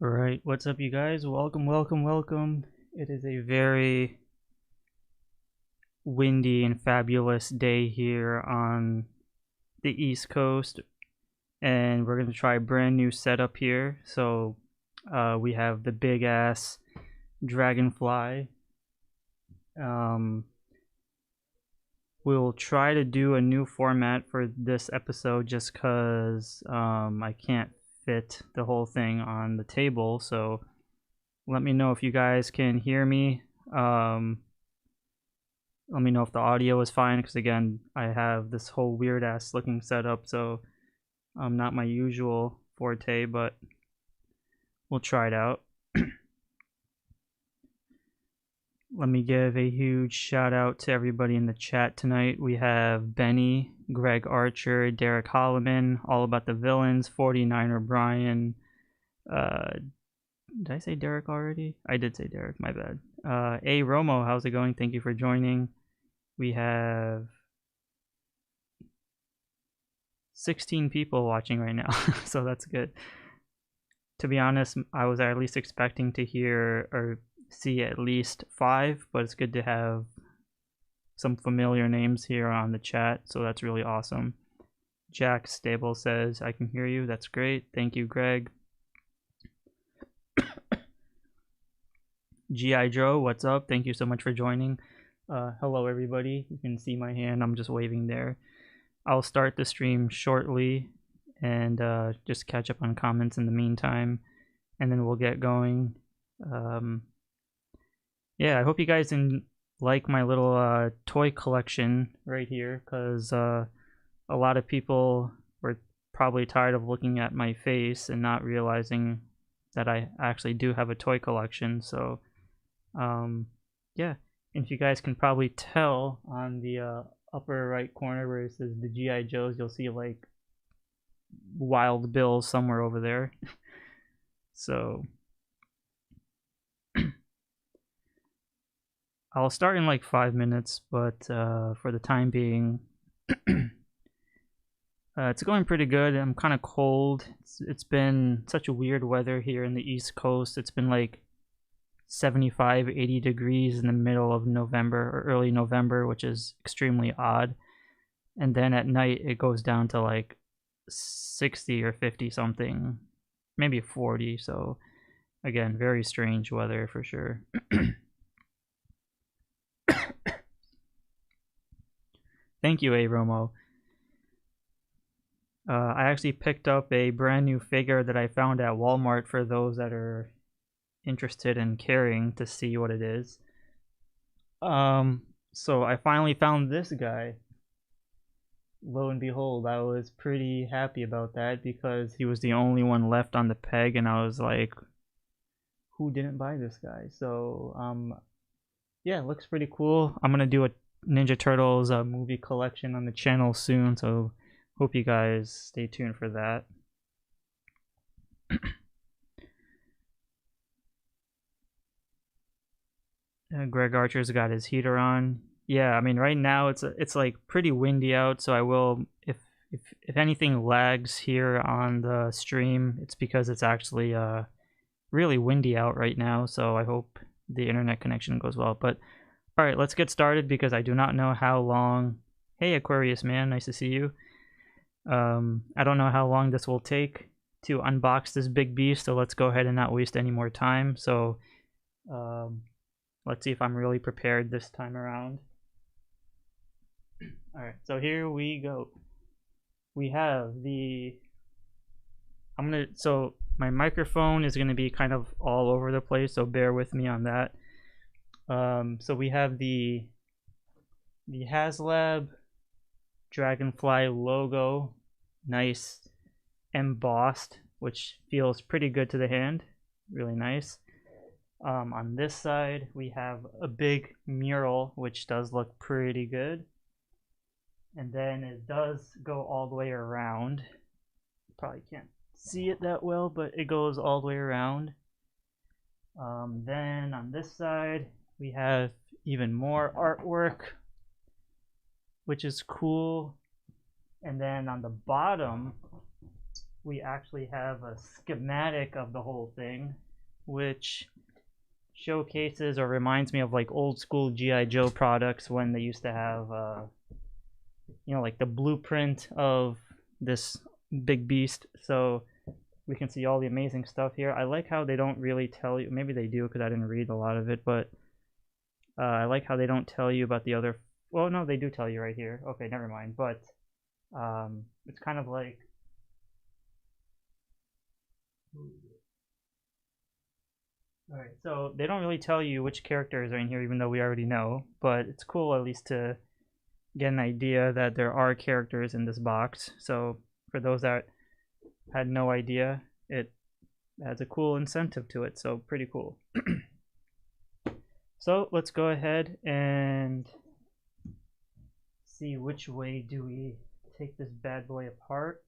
Alright, what's up you guys? Welcome. It is a very windy and fabulous day here on the East Coast, and we're going to try a brand new setup here. So we have the big ass Dragonfly. We'll try to do a new format for this episode just because I can't fit the whole thing on the table, so let me know if you guys can hear me. Let me know if the audio is fine, because again, I have this whole weird ass looking setup, so not my usual forte, but we'll try it out. Let me give a huge shout out to everybody in the chat tonight. We have Benny, Greg Archer, Derek Holloman, All About the Villains, 49er Brian. Did I say Derek already? I did say Derek, my bad. A Romo, how's it going? Thank you for joining. We have 16 people watching right now, so that's good. To be honest, I was at least expecting to hear or see at least 5, but it's good to have some familiar names here on the chat, so that's really awesome. Jack Stable says, I can hear you. That's great. Thank you, Greg. GIJOE, what's up? Thank you so much for joining. Hello, everybody. You can see my hand. I'm just waving there. I'll start the stream shortly and just catch up on comments in the meantime, and then we'll get going. Yeah, I hope you guys like my little toy collection right here, because a lot of people were probably tired of looking at my face and not realizing that I actually do have a toy collection. So yeah, and if you guys can probably tell on the upper right corner where it says the GI Joes, you'll see like Wild Bill somewhere over there. So I'll start in like 5 minutes, but for the time being, it's going pretty good. I'm kind of cold. It's been such a weird weather here in the East Coast. It's been like 75, 80 degrees in the middle of November or early November, which is extremely odd. And then at night it goes down to like 60 or 50 something, maybe 40. So again, very strange weather for sure. Thank you, A Romo. I actually picked up a brand new figure that I found at Walmart for those that are interested in caring to see what it is. So I finally found this guy. Lo and behold, I was pretty happy about that because he was the only one left on the peg, and I was like, who didn't buy this guy? So yeah, it looks pretty cool. I'm gonna do a Ninja Turtles movie collection on the channel soon, so hope you guys stay tuned for that. Greg Archer's got his heater on. Yeah, I mean right now it's like pretty windy out, so I will, if anything lags here on the stream, it's because it's actually really windy out right now, so I hope the internet connection goes well. But alright, let's get started because I do not know how long. Hey Aquarius man, nice to see you. I don't know how long this will take to unbox this big beast, so let's go ahead and not waste any more time. So let's see if I'm really prepared this time around. Alright, so here we go. We have the, so my microphone is gonna be kind of all over the place, so bear with me on that. So we have the Haslab Dragonfly logo, nice embossed, which feels pretty good to the hand, really nice. On this side we have a big mural, which does look pretty good, and then it does go all the way around. Probably can't see it that well, but it goes all the way around. Then on this side we have even more artwork, which is cool. And then on the bottom we actually have a schematic of the whole thing, which showcases or reminds me of like old school GI Joe products when they used to have you know, like the blueprint of this big beast. So we can see all the amazing stuff here. I like how they don't really tell you, maybe they do because I didn't read a lot of it, but I like how they don't tell you about the other, well, no, they do tell you right here. Okay, never mind. But it's kind of like, alright, so they don't really tell you which characters are in here, even though we already know, but it's cool at least to get an idea that there are characters in this box. So for those that had no idea, it has a cool incentive to it, so pretty cool. So let's go ahead and see which way do we take this bad boy apart.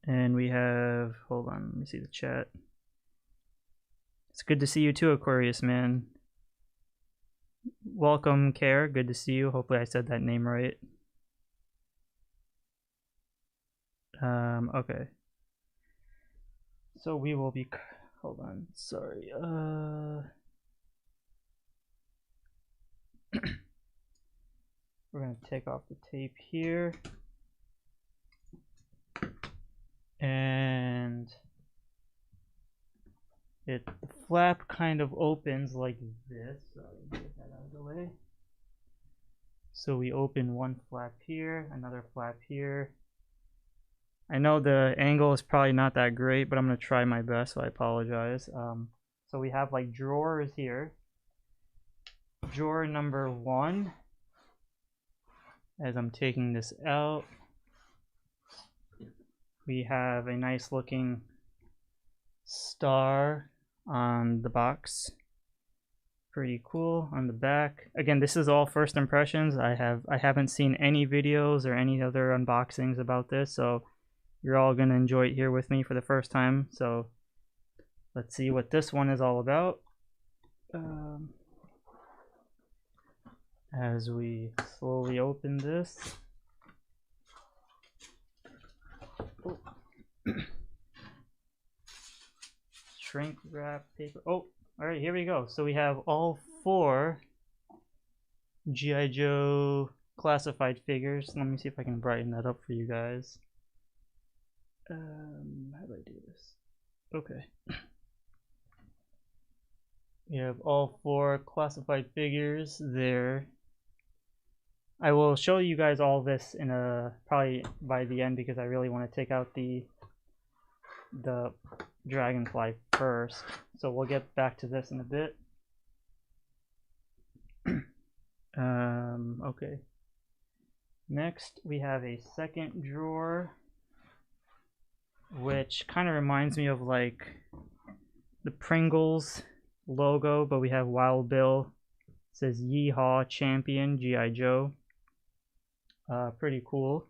And we have, hold on, let me see the chat. It's good to see you too, Aquarius man. Welcome, Care, good to see you. Hopefully I said that name right. Okay. So we will be, hold on, sorry. We're gonna take off the tape here. And the flap kind of opens like this. Sorry, get that out of the way. So we open one flap here, another flap here. I know the angle is probably not that great, but I'm gonna try my best, so I apologize. So we have like drawers here. Drawer number 1, as I'm taking this out, we have a nice looking star on the box. Pretty cool on the back. Again, this is all first impressions. I haven't seen any videos or any other unboxings about this, so you're all gonna enjoy it here with me for the first time. So let's see what this one is all about. As we slowly open this. Oh. Shrink wrap paper. Oh, alright, here we go. So we have all 4 GI Joe classified figures. Let me see if I can brighten that up for you guys. How do I do this? Okay. We have all 4 classified figures there. I will show you guys all this in probably by the end, because I really want to take out the Dragonfly first. So we'll get back to this in a bit. Okay. Next we have a second drawer, which kind of reminds me of like the Pringles logo, but we have Wild Bill. It says Yeehaw Champion GI Joe. Pretty cool.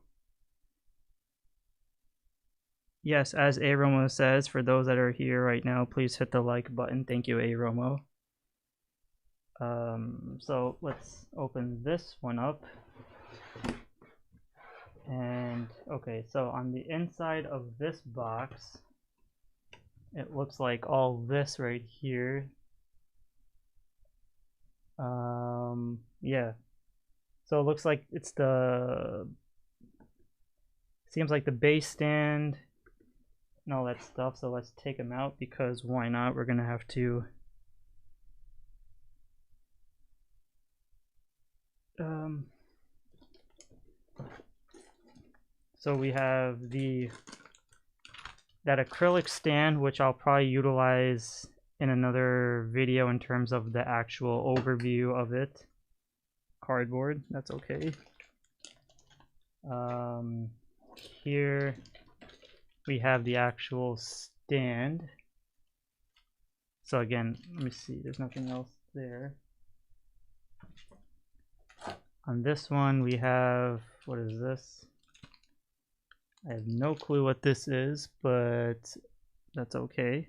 Yes, as Aromo says, for those that are here right now, please hit the like button. Thank you, Aromo. So let's open this one up. And okay, so on the inside of this box, it looks like all this right here. Yeah. So it looks like it's seems like the base stand and all that stuff. So let's take them out, because why not? We're gonna have to so we have that acrylic stand, which I'll probably utilize in another video in terms of the actual overview of it. Cardboard, that's okay. Here we have the actual stand. So again, let me see, there's nothing else there. On this one we have, what is this? I have no clue what this is, but that's okay.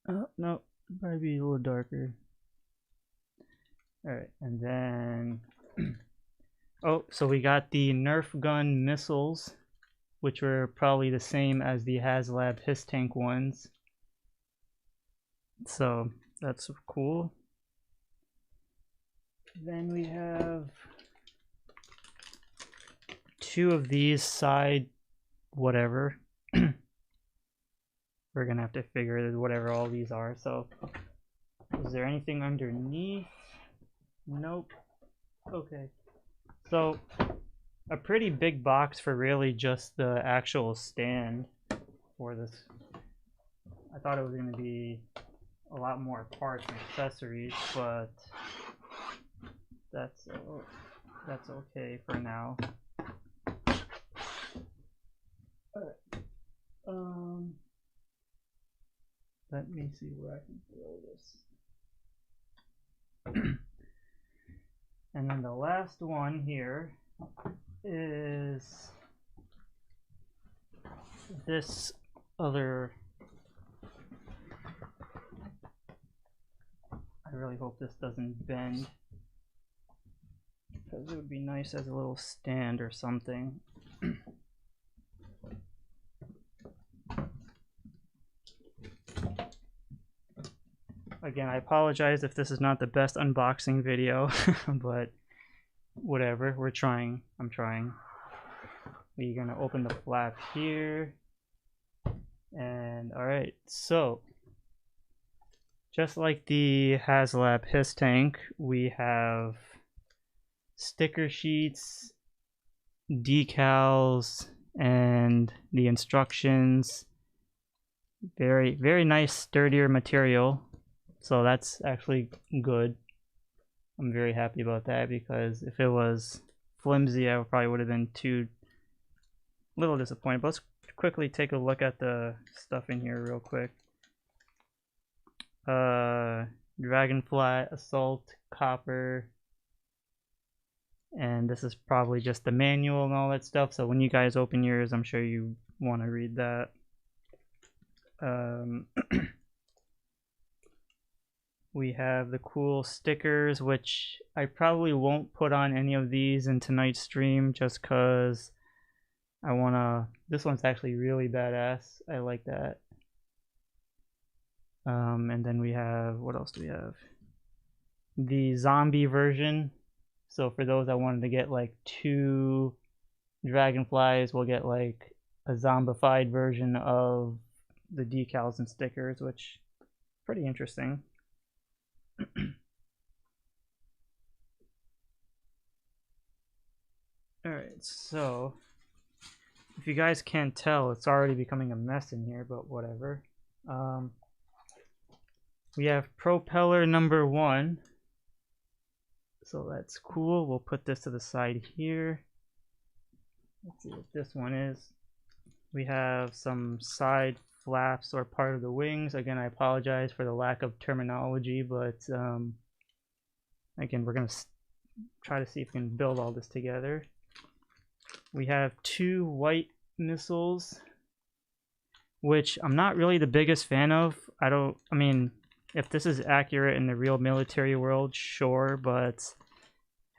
No, it might be a little darker. Alright, and then oh, so we got the Nerf gun missiles, which were probably the same as the Haslab Hiss Tank ones. So that's cool. Then we have 2 of these side whatever. We're gonna have to figure whatever all these are. So is there anything underneath? Nope. Okay. So a pretty big box for really just the actual stand for this. I thought it was going to be a lot more parts and accessories, but that's okay for now. Let me see where I can throw this. And then the last one here is this other. I really hope this doesn't bend, because it would be nice as a little stand or something. Again, I apologize if this is not the best unboxing video, but whatever, we're trying. I'm trying. We're gonna open the flap here, and alright, so just like the Haslab Hiss Tank, we have sticker sheets, decals, and the instructions. Very, very nice, sturdier material. So that's actually good. I'm very happy about that, because if it was flimsy, I probably would have been too little disappointed. But let's quickly take a look at the stuff in here real quick. Dragonfly, Assault, Copper, and this is probably just the manual and all that stuff. So when you guys open yours, I'm sure you want to read that. We have the cool stickers, which I probably won't put on any of these in tonight's stream, just because I want to. This one's actually really badass. I like that. And then we have, what else do we have? The zombie version. So for those that wanted to get like 2 dragonflies, we'll get like a zombified version of the decals and stickers, which is pretty interesting. Alright, so if you guys can't tell, it's already becoming a mess in here, but whatever. We have propeller number 1, so that's cool. We'll put this to the side here. Let's see what this one is. We have some side flaps or part of the wings. Again, I apologize for the lack of terminology, but again, we're going to try to see if we can build all this together. We have 2 white missiles, which I'm not really the biggest fan of. I mean, if this is accurate in the real military world, sure, but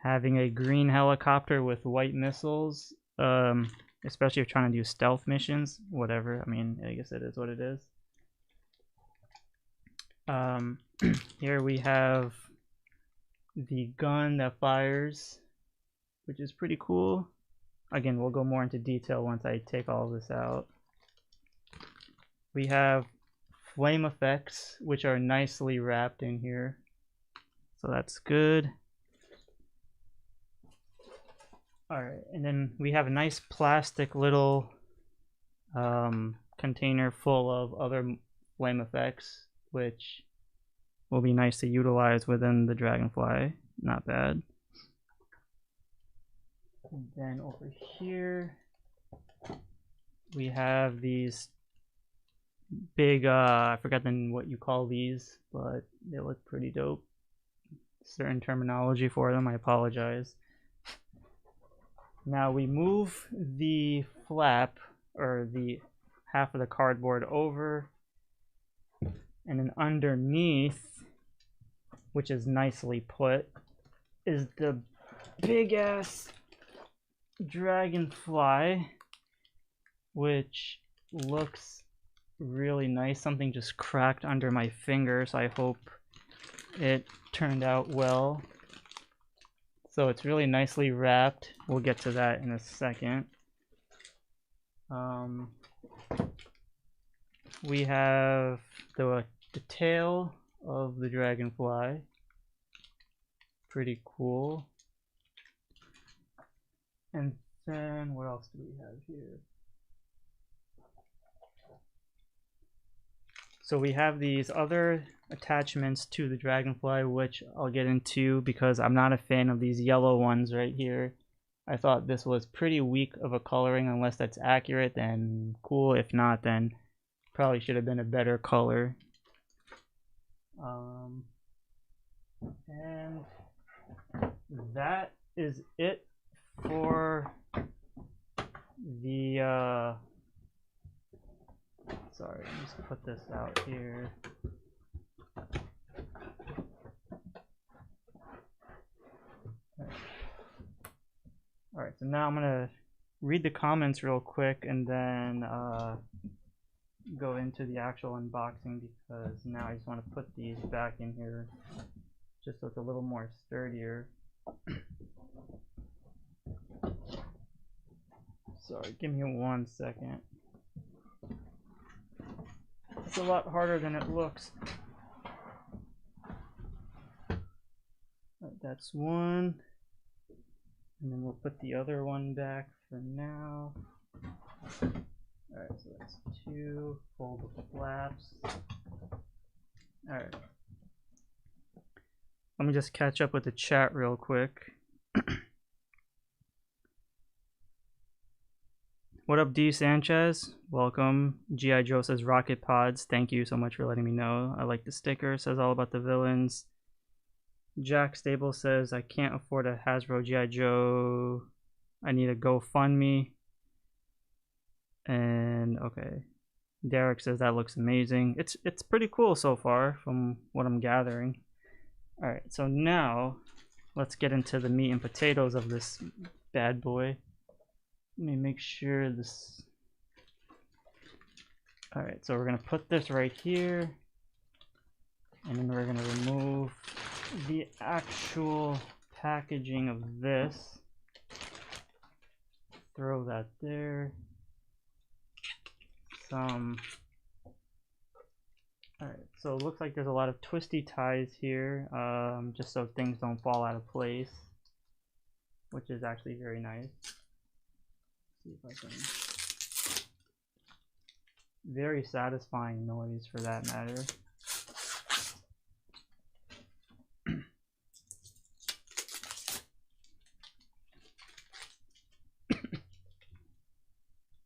having a green helicopter with white missiles, especially if you're trying to do stealth missions, whatever. I mean, I guess it is what it is. Here we have the gun that fires, which is pretty cool. Again, we'll go more into detail once I take all of this out. We have flame effects, which are nicely wrapped in here, so that's good. Alright, and then we have a nice plastic little container full of other flame effects, which will be nice to utilize within the Dragonfly. Not bad. And then over here we have these big, I forgot what you call these, but they look pretty dope. Certain terminology for them, I apologize. Now we move the flap, or the half of the cardboard over, and then underneath, which is nicely put, is the big ass dragonfly, which looks really nice. Something just cracked under my finger, so I hope it turned out well. So it's really nicely wrapped. We'll get to that in a second. We have the tail of the dragonfly. Pretty cool. And then what else do we have here? So we have these other attachments to the dragonfly, which I'll get into because I'm not a fan of these yellow ones right here. I thought this was pretty weak of a coloring. Unless that's accurate, then cool. If not, then probably should have been a better color. And that is it for the sorry, let me just put this out here. Alright, so now I'm gonna read the comments real quick and then go into the actual unboxing, because now I just want to put these back in here just so it's a little more sturdier. Sorry, give me 1 second. It's a lot harder than it looks. Right, that's one. And then we'll put the other one back for now. Alright, so that's two. Fold the flaps. Alright. Let me just catch up with the chat real quick. What up, D Sanchez? Welcome. GIJOE says Rocket Pods. Thank you so much for letting me know. I like the sticker. Says all about the villains. Jack Stable says I can't afford a Hasbro GIJOE. I need a GoFundMe. And okay. Derek says that looks amazing. It's pretty cool so far from what I'm gathering. Alright, so now let's get into the meat and potatoes of this bad boy. Let me make sure this... Alright, so we're going to put this right here. And then we're going to remove the actual packaging of this. Throw that there. Alright, so it looks like there's a lot of twisty ties here, just so things don't fall out of place, which is actually very nice. See if I can... Very satisfying noise for that matter.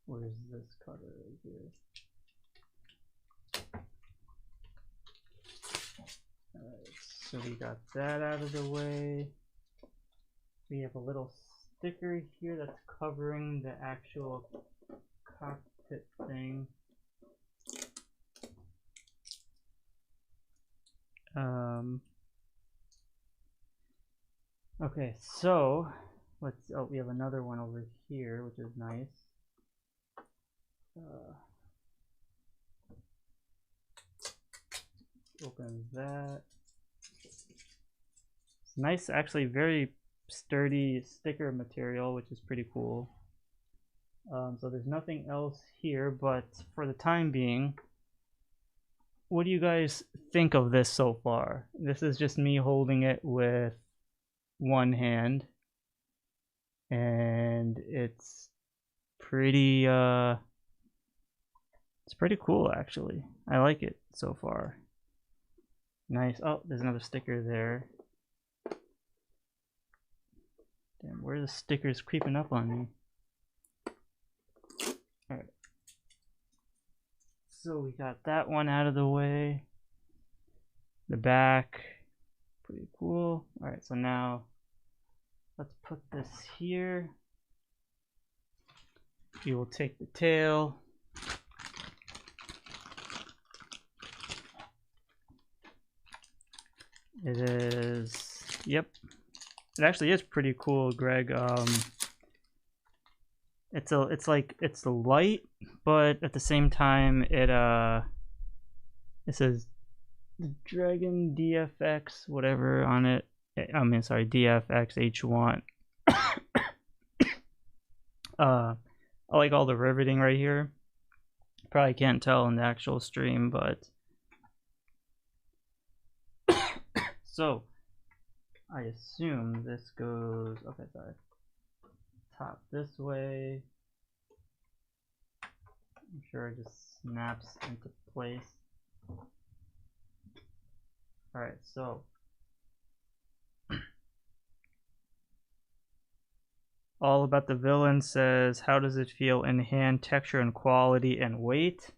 Where's this cutter right here? Alright, so we got that out of the way. We have a little sticker here that's covering the actual cockpit thing. Okay, so let's, oh, we have another one over here, which is nice. Open that. It's nice, actually very sturdy sticker material, which is pretty cool. So there's nothing else here, but for the time being, what do you guys think of this so far? This is just me holding it with one hand, and it's pretty cool actually. I like it so far. Nice. Oh, there's another sticker there. Damn, where are the stickers creeping up on me? Alright. So we got that one out of the way. The back. Pretty cool. Alright, so now let's put this here. We will take the tail. It is, yep, It actually is pretty cool, Greg. It's light, but at the same time it says Dragon DFX whatever on it. I mean, sorry, DFX H1. I like all the riveting right here. Probably can't tell in the actual stream, but so I assume this goes, okay, sorry, top this way. I'm sure it just snaps into place. Alright, so All About the Villain says, how does it feel in hand, texture and quality and weight?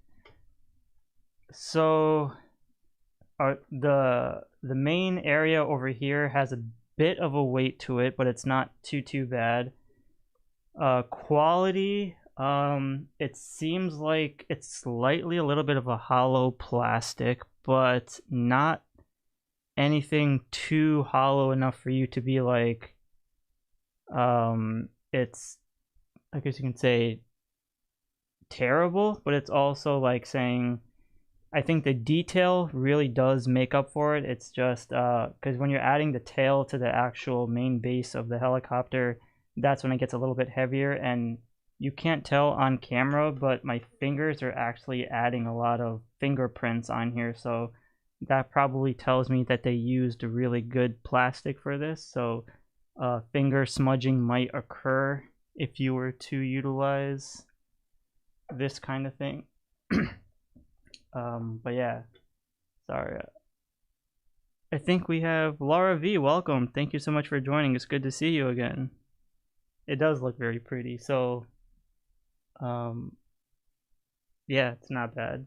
So the main area over here has a bit of a weight to it, but it's not too bad. Quality, it seems like it's slightly a little bit of a hollow plastic, but not anything too hollow enough for you to be like, it's, I guess you can say, terrible, but it's also like saying, I think the detail really does make up for it. It's just because when you're adding the tail to the actual main base of the helicopter, that's when it gets a little bit heavier, and you can't tell on camera, but my fingers are actually adding a lot of fingerprints on here, so that probably tells me that they used a really good plastic for this. So finger smudging might occur if you were to utilize this kind of thing. But yeah, sorry. I think we have Laura V. Welcome. Thank you so much for joining. It's good to see you again. It does look very pretty. So, yeah, it's not bad.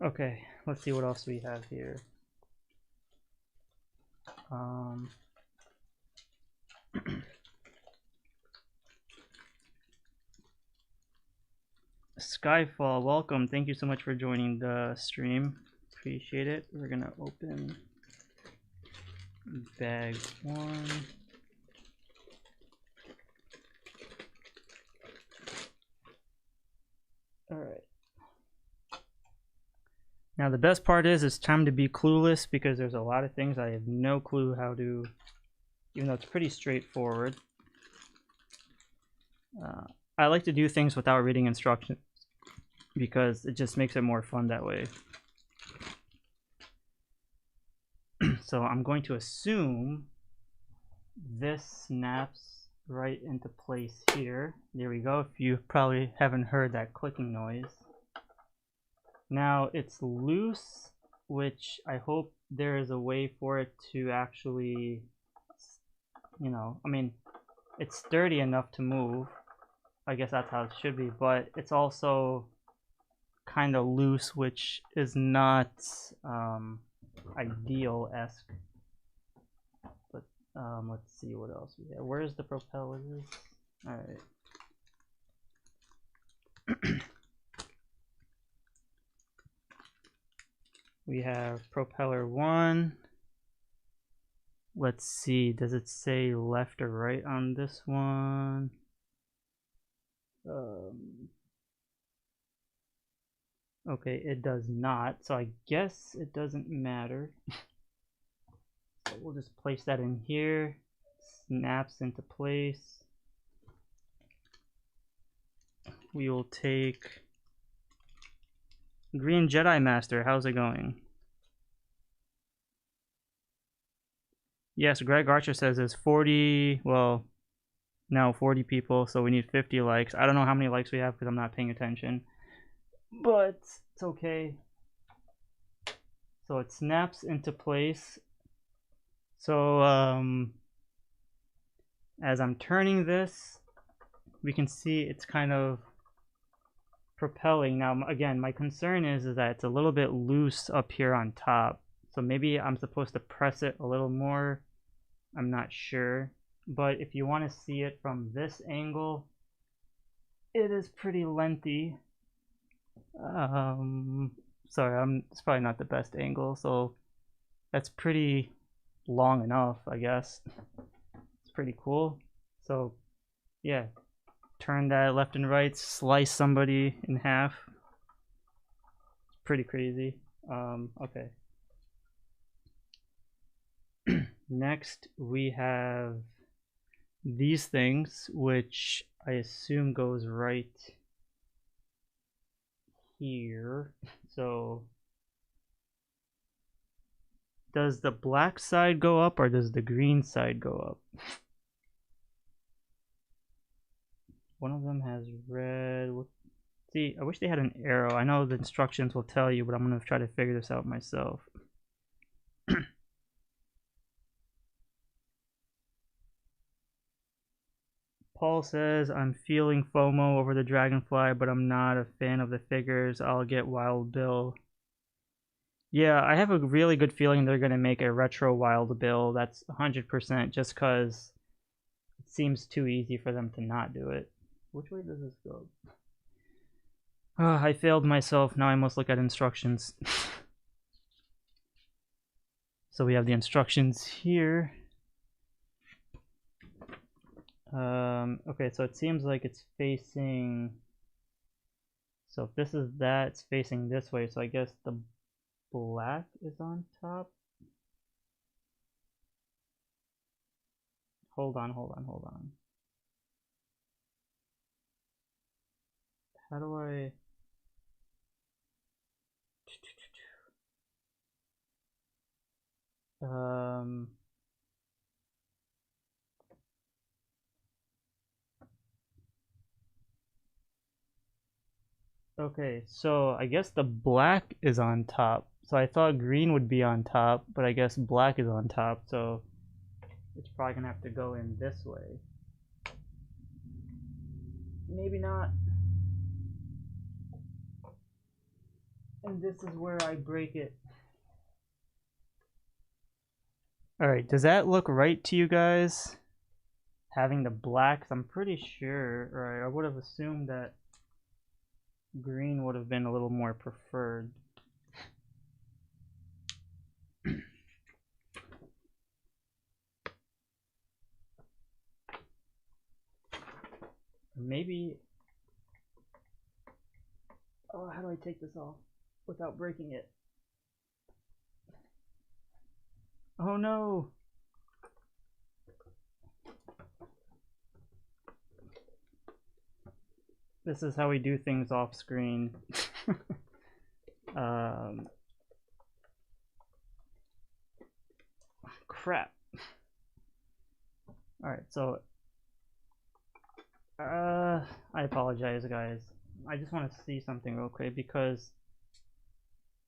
Okay, let's see what else we have here. Skyfall, welcome. Thank you so much for joining the stream. Appreciate it. We're gonna open bag 1. Alright. Now the best part is it's time to be clueless, because there's a lot of things I have no clue how to, even though it's pretty straightforward. I like to do things without reading instructions because it just makes it more fun that way. So I'm going to assume this snaps right into place here. There we go. If you probably haven't heard that clicking noise. Now it's loose, which I hope there is a way for it to actually, you know, I mean, it's sturdy enough to move. I guess that's how it should be, but it's also kind of loose, which is not ideal-esque. But let's see what else we have. Where's the propellers? All right. We have propeller 1. Let's see, does it say left or right on this one? Okay, it does not, so I guess it doesn't matter. So we'll just place that in here. Snaps into place. We will take Green Jedi Master. How's it going? Yes, Greg Archer says there's 40, well, now 40 people, so we need 50 likes. I don't know how many likes we have because I'm not paying attention, but it's okay. So it snaps into place. So as I'm turning this, we can see it's kind of propelling. Now again, my concern is that it's a little bit loose up here on top, so maybe I'm supposed to press it a little more. I'm not sure, but if you want to see it from this angle, it is pretty lengthy. Sorry, it's probably not the best angle, so that's pretty long enough, I guess. It's pretty cool. So yeah, turn that left and right, slice somebody in half. It's pretty crazy. Okay. Next we have these things, which I assume goes right here. So does the black side go up or does the green side go up? One of them has red. See, I wish they had an arrow. I know the instructions will tell you, but I'm going to try to figure this out myself. Paul says, I'm feeling FOMO over the Dragonfly, but I'm not a fan of the figures. I'll get WILDBILL. Yeah, I have a really good feeling they're going to make a retro WILDBILL. That's 100%, just because it seems too easy for them to not do it. Which way does this go? I failed myself. Now I must look at instructions. So we have the instructions here. Okay, so it seems like it's facing... So if this is that, it's facing this way. So I guess the black is on top. Hold on. How do I... Okay, so I guess the black is on top. So I thought green would be on top, but I guess black is on top, so it's probably gonna have to go in this way. Maybe not. And this is where I break it. Alright, does that look right to you guys? Having the blacks, I'm pretty sure, or I would have assumed that green would have been a little more preferred. Maybe... Oh, how do I take this off without breaking it? Oh no! This is how we do things off screen. Crap. Alright, so I apologize, guys. I just want to see something real quick because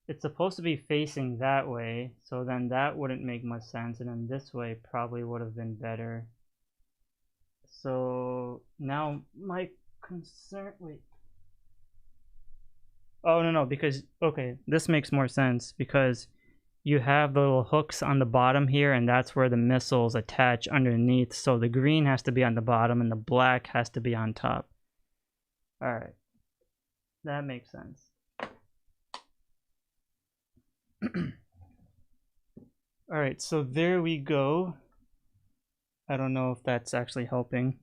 it's supposed to be facing that way, so then that wouldn't make much sense, and then this way probably would have been better. So now my concern... Wait. Oh, no, because... Okay, this makes more sense because you have the little hooks on the bottom here, and that's where the missiles attach underneath. So the green has to be on the bottom, and the black has to be on top. Alright. That makes sense. Alright, so there we go. I don't know if that's actually helping.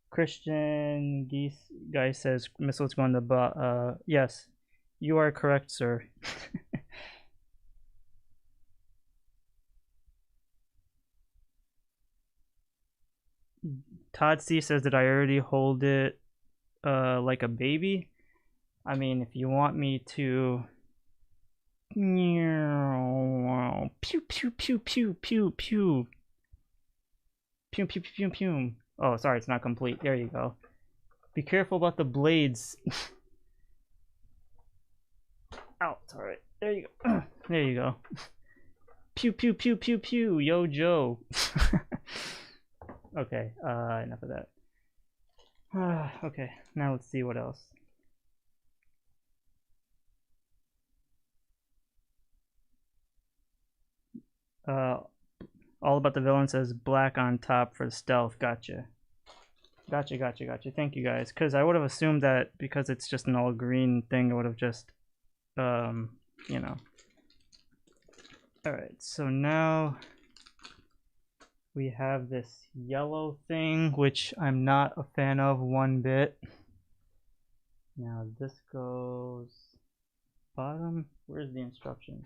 Christian guy says missiles go on the yes, you are correct, sir. Todd C says that I already hold it like a baby. I mean, if you want me to pew pew pew pew pew pew pew pew pew pew. Oh, sorry, it's not complete. There you go. Be careful about the blades. Ow, it's alright. There you go. There you go. Pew pew pew pew pew. Yo, Joe. Okay, enough of that. Okay, now let's see what else. All about the villain says black on top for stealth. Gotcha. Gotcha. Thank you guys. Because I would have assumed that because it's just an all green thing, it would have just, you know. Alright, so now we have this yellow thing, which I'm not a fan of one bit. Now this goes bottom. Where's the instructions?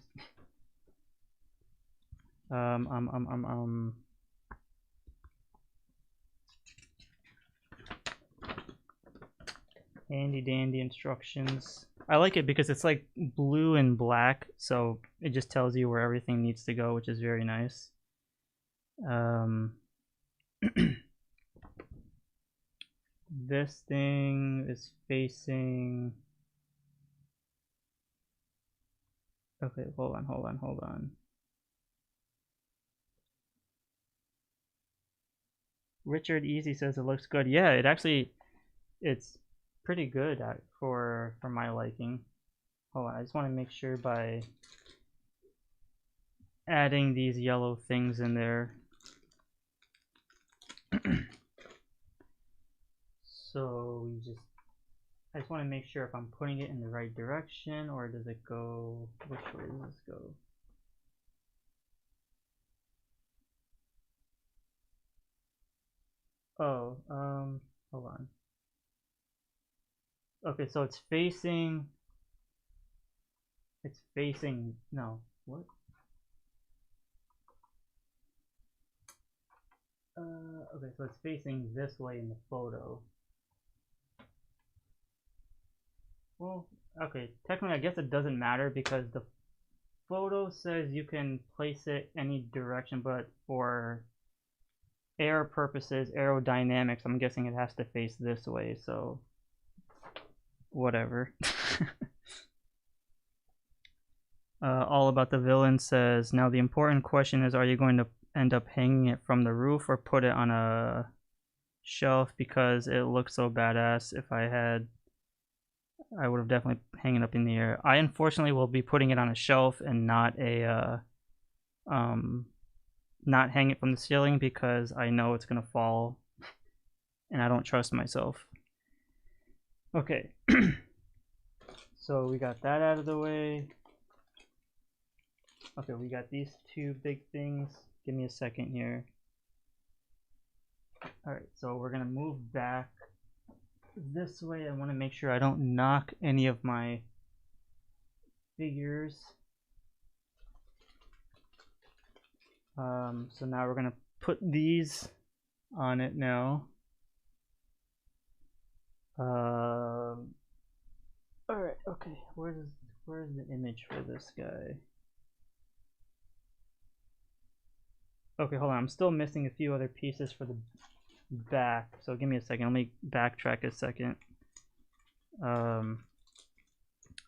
Handy dandy instructions. I like it because it's like blue and black, so it just tells you where everything needs to go, which is very nice. This thing is facing... Okay, hold on. Richard Easy says it looks good. Yeah, it's pretty good for my liking. Hold on, I just want to make sure by adding these yellow things in there. So I just want to make sure if I'm putting it in the right direction, or does it go, which way does this go? Oh, hold on. Okay, so it's facing, no, what? Okay, so it's facing this way in the photo. Well, okay, technically I guess it doesn't matter because the photo says you can place it any direction, but for air purposes, aerodynamics, I'm guessing it has to face this way, so whatever. All About the Villain says, now the important question is, are you going to end up hanging it from the roof or put it on a shelf? Because it looks so badass. If I would have definitely hang it up in the air. I unfortunately will be putting it on a shelf and not not hang it from the ceiling because I know it's gonna fall and I don't trust myself. Okay. So we got that out of the way. Okay, we got these two big things. Give me a second here. Alright, so we're gonna move back this way. I want to make sure I don't knock any of my figures. So now we're gonna put these on it now. Alright, okay, where's the image for this guy? Okay, hold on, I'm still missing a few other pieces for the back, so give me a second. Let me backtrack a second. I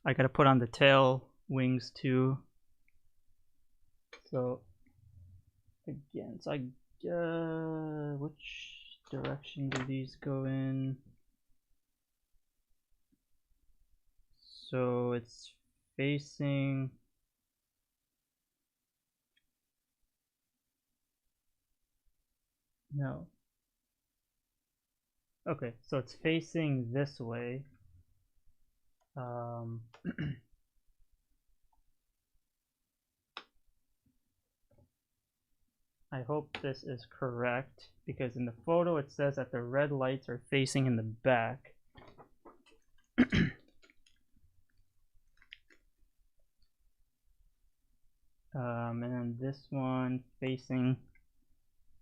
gotta put on the tail wings too. So again, so which direction do these go in? So it's facing, no. Okay, so it's facing this way. I hope this is correct because in the photo it says that the red lights are facing in the back. And then this one facing,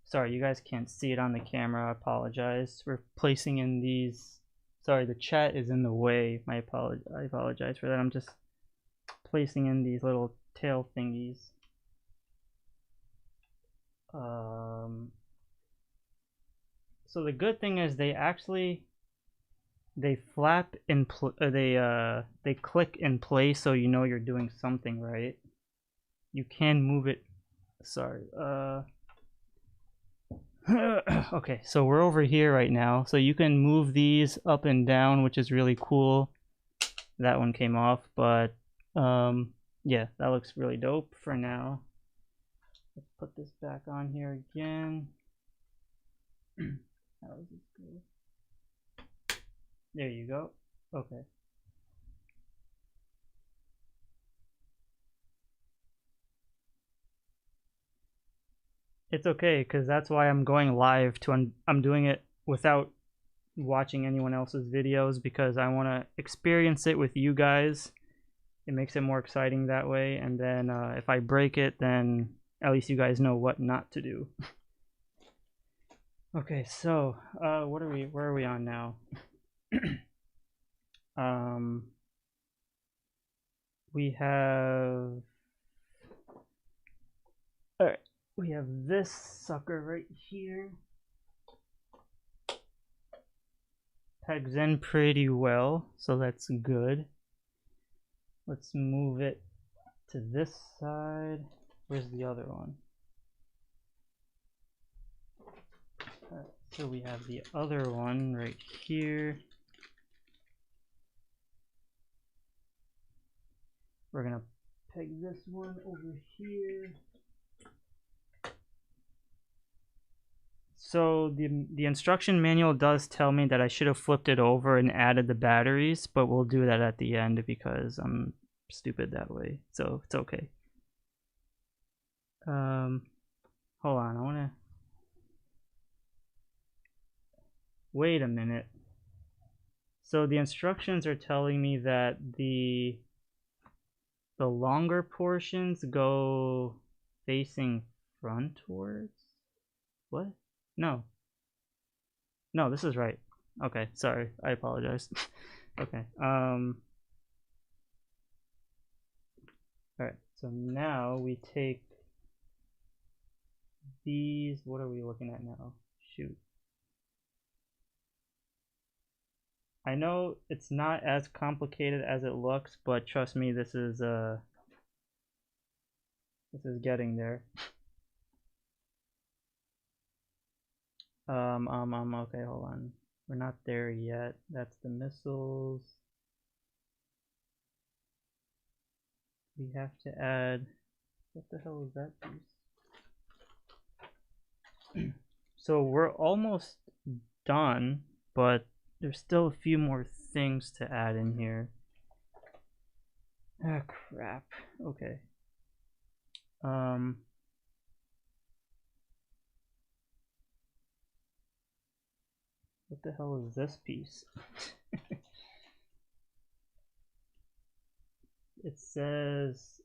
sorry, you guys can't see it on the camera, I apologize. We're placing in these, sorry, the chat is in the way, I apologize for that. I'm just placing in these little tail thingies. So the good thing is they flap in they click in place, so you know you're doing something right. You can move it, sorry, okay, so we're over here right now, so you can move these up and down, which is really cool. That one came off, but yeah, that looks really dope for now. Let's put this back on here again. How does this go? There you go. Okay. It's okay, because that's why I'm going live I'm doing it without watching anyone else's videos, because I want to experience it with you guys. It makes it more exciting that way, and then if I break it, then at least you guys know what not to do. Okay, so where are we on now? We have, all right, we have this sucker right here. Pegs in pretty well, so that's good. Let's move it to this side. Where's the other one? So we have the other one right here. We're gonna peg this one over here. So the instruction manual does tell me that I should have flipped it over and added the batteries, but we'll do that at the end because I'm stupid that way. So it's okay. Hold on, I wanna wait a minute. So the instructions are telling me that the longer portions go facing frontwards. What? No, this is right. Okay, sorry, I apologize. Okay, all right, so now we take these. What are we looking at now? Shoot, I know it's not as complicated as it looks, but trust me, this is getting there. Okay, hold on. We're not there yet. That's the missiles. We have to add, what the hell is that piece? So we're almost done, but there's still a few more things to add in here. Ah, crap. Okay. What the hell is this piece? It says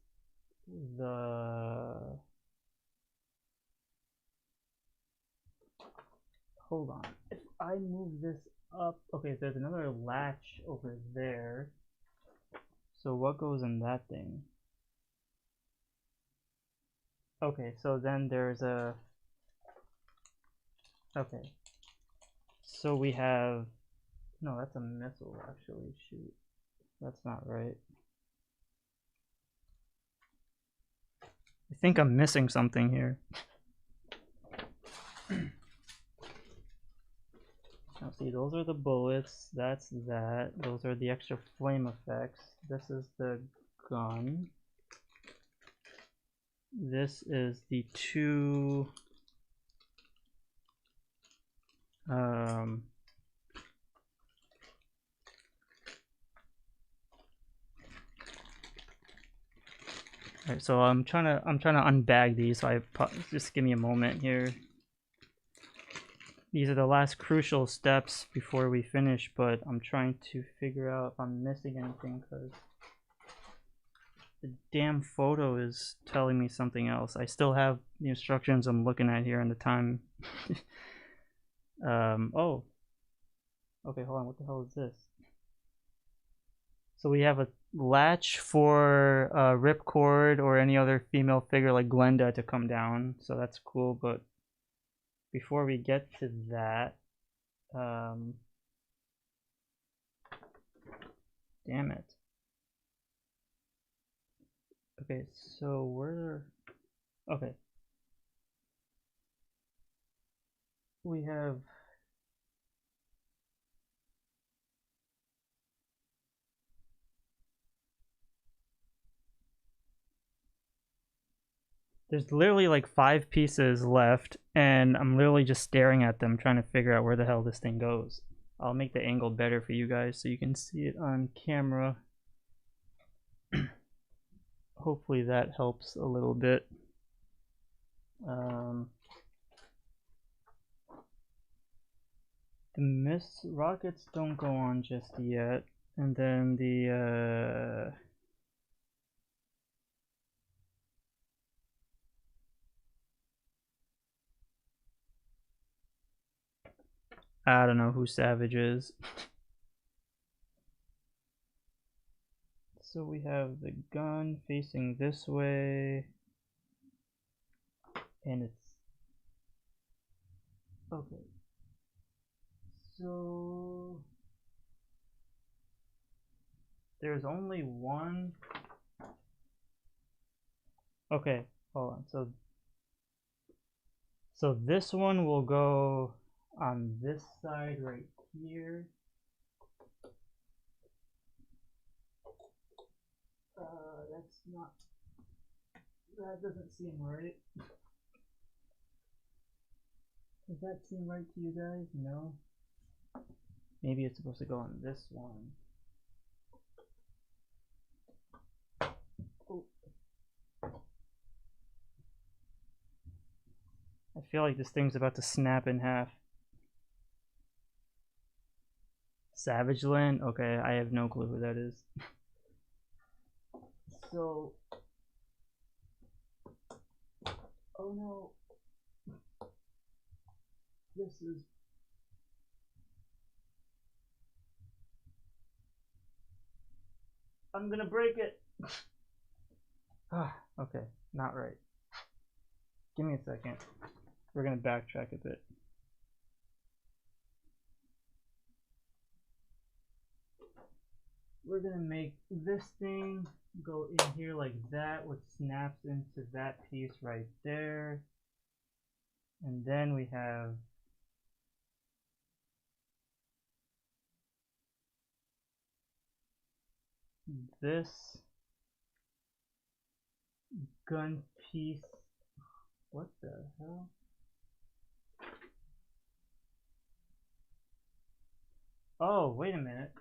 hold on. If I move this up, okay, there's another latch over there. So what goes in that thing? Okay, so then there's a, okay. So we have, no, that's a missile actually, shoot. That's not right. I think I'm missing something here. Now see, those are the bullets, that's that. Those are the extra flame effects. This is the gun. This is the two alright, so I'm trying to unbag these, so just give me a moment here. These are the last crucial steps before we finish, but I'm trying to figure out if I'm missing anything because the damn photo is telling me something else. I still have the instructions I'm looking at here and the time. Oh. Okay, hold on, what the hell is this? So we have a latch for Ripcord or any other female figure like Glenda to come down, so that's cool, but before we get to that, damn it. Okay, so okay. We have, there's literally like 5 pieces left, and I'm literally just staring at them trying to figure out where the hell this thing goes. I'll make the angle better for you guys so you can see it on camera. Hopefully that helps a little bit. The mist rockets don't go on just yet, and then the I don't know who Savage is. So we have the gun facing this way, and it's okay. So there's only one. Okay, hold on. So this one will go on this side right here. That's not. That doesn't seem right. Does that seem right to you guys? No. Maybe it's supposed to go on this one. Oh. I feel like this thing's about to snap in half. Savage Land? Okay, I have no clue who that is. So, oh no, this is, I'm gonna break it. Okay, not right. Give me a second. We're gonna backtrack a bit. We're gonna make this thing go in here like that, which snaps into that piece right there. And then we have this gun piece. What the hell? Oh, wait a minute.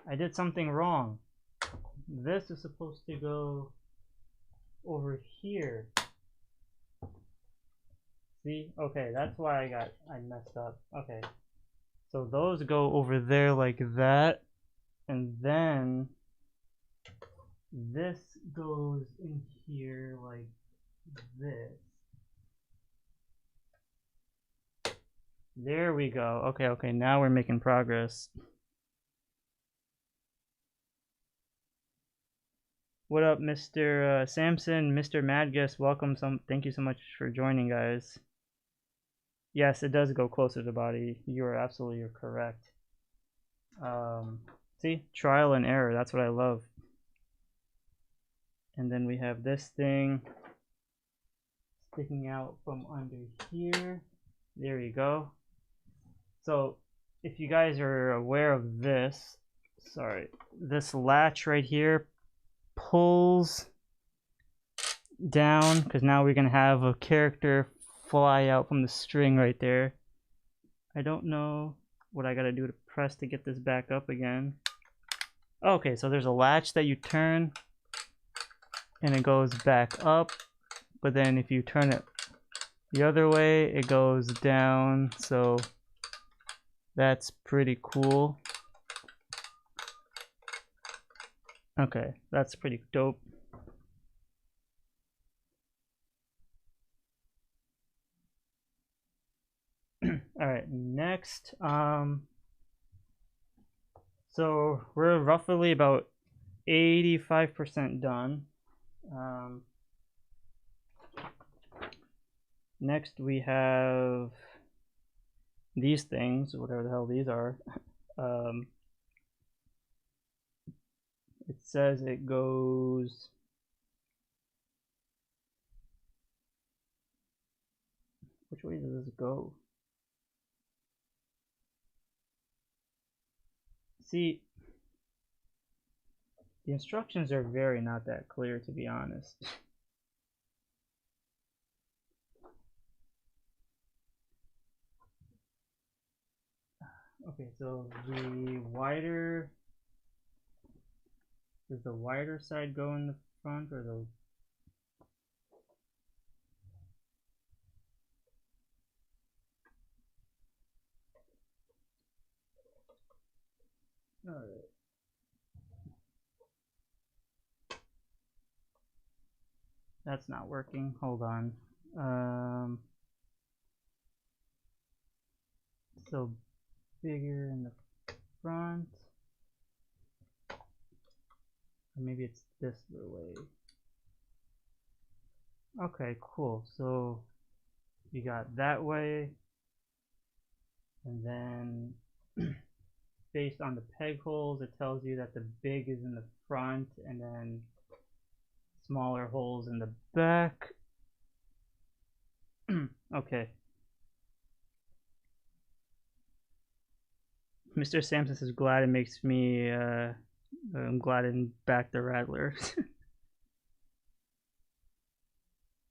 I did something wrong. This is supposed to go over here. See? Okay, that's why I messed up. Okay. So those go over there like that. And then this goes in here like this. There we go. Okay, okay, now we're making progress. What up, Mr. Samson, Mr. Madgus? Welcome. Thank you so much for joining, guys. Yes, it does go closer to the body. You are absolutely correct. See, trial and error. That's what I love. And then we have this thing sticking out from under here. There you go. So if you guys are aware of this, sorry, this latch right here pulls down, because now we're going to have a character fly out from the string right there. I don't know what I got to do to press to get this back up again. Okay, so there's a latch that you turn and it goes back up, but then if you turn it the other way, it goes down. So that's pretty cool. Okay, that's pretty dope. All right, next, so we're roughly about 85% done. Next we have these things, whatever the hell these are. It says it goes, which way does this go? See, the instructions are very not that clear, to be honest. Okay, so the wider, does the wider side go in the front or the? Alright. That's not working. Hold on. So bigger in the front. Or maybe it's this way. Okay, cool. So you got that way, and then based on the peg holes, it tells you that the big is in the front, and then smaller holes in the back. Okay. Mr. Sampson is glad it makes me, I'm glad I didn't back the Rattler.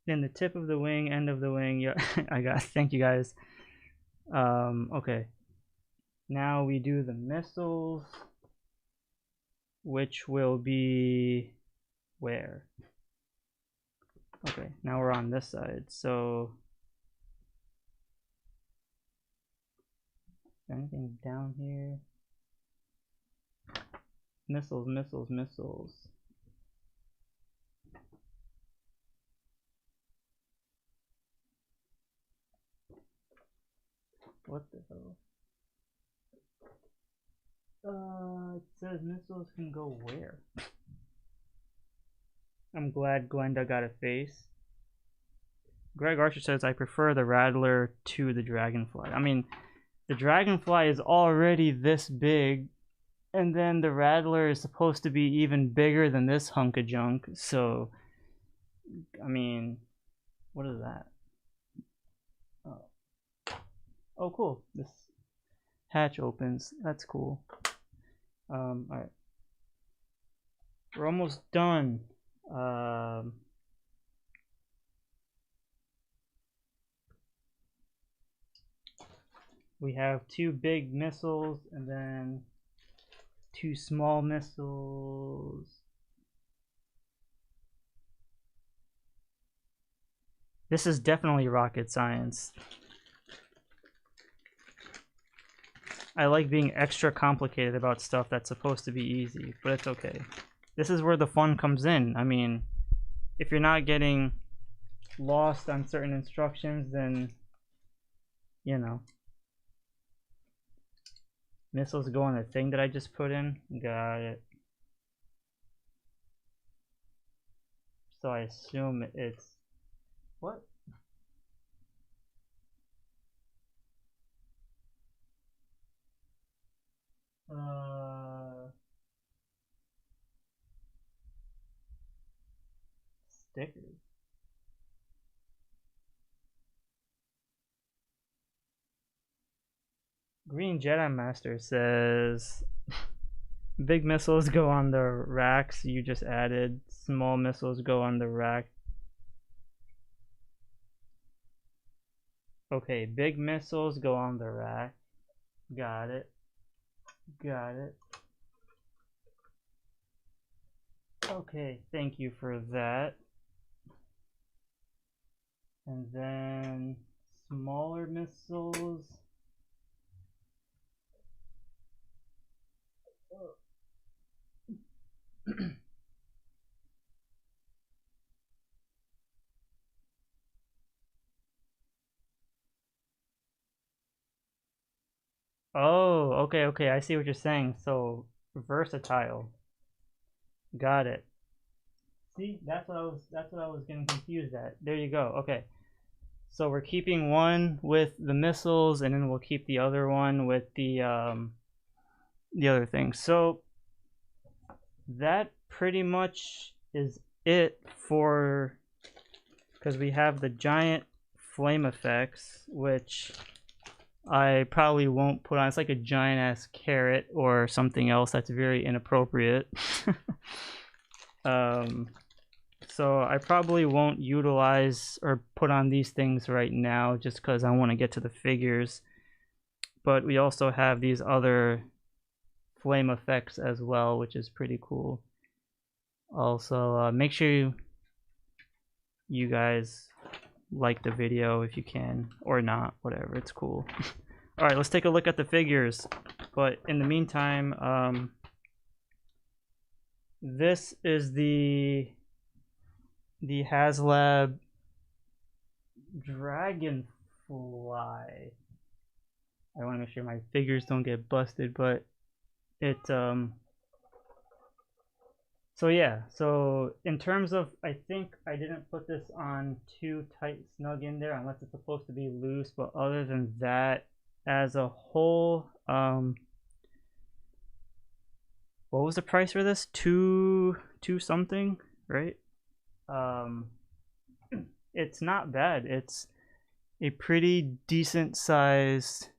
Then the tip of the wing, end of the wing, yeah, thank you guys. Okay. Now we do the missiles, which will be where? Okay, now we're on this side, so anything down here? Missiles, missiles, missiles. What the hell? It says missiles can go where? I'm glad Glenda got a face. Greg Archer says, I prefer the Rattler to the Dragonfly. I mean, the Dragonfly is already this big, and then the Rattler is supposed to be even bigger than this hunk of junk, so, I mean, what is that? Oh, cool. This hatch opens. That's cool. Alright. We're almost done. We have 2 big missiles and then 2 small missiles. This is definitely rocket science. I like being extra complicated about stuff that's supposed to be easy, but it's okay. This is where the fun comes in. I mean, if you're not getting lost on certain instructions, then, you know. Missiles go on the thing that I just put in. Got it. So I assume it's... What? Stickers. Green Jedi Master says big missiles go on the racks you just added. Small missiles go on the rack. Okay, big missiles go on the rack. Got it. Got it. Okay, thank you for that. And then smaller missiles. Oh, okay, I see what you're saying. So versatile. Got it. See, that's what I was getting confused at. There you go. Okay. So we're keeping one with the missiles, and then we'll keep the other one with the other thing. So that pretty much is it for, because we have the giant flame effects, which I probably won't put on. It's like a giant ass carrot or something else that's very inappropriate. So I probably won't utilize or put on these things right now just because I want to get to the figures. But we also have these other flame effects as well, which is pretty cool. Also, make sure you guys like the video if you can, or not, whatever, it's cool. All right, let's take a look at the figures. But in the meantime, this is the Haslab Dragonfly. I want to make sure my figures don't get busted, but it so yeah, so in terms of, I think I didn't put this on too tight snug in there unless it's supposed to be loose, but other than that, as a whole, what was the price for this? Two something, right? It's not bad. It's a pretty decent sized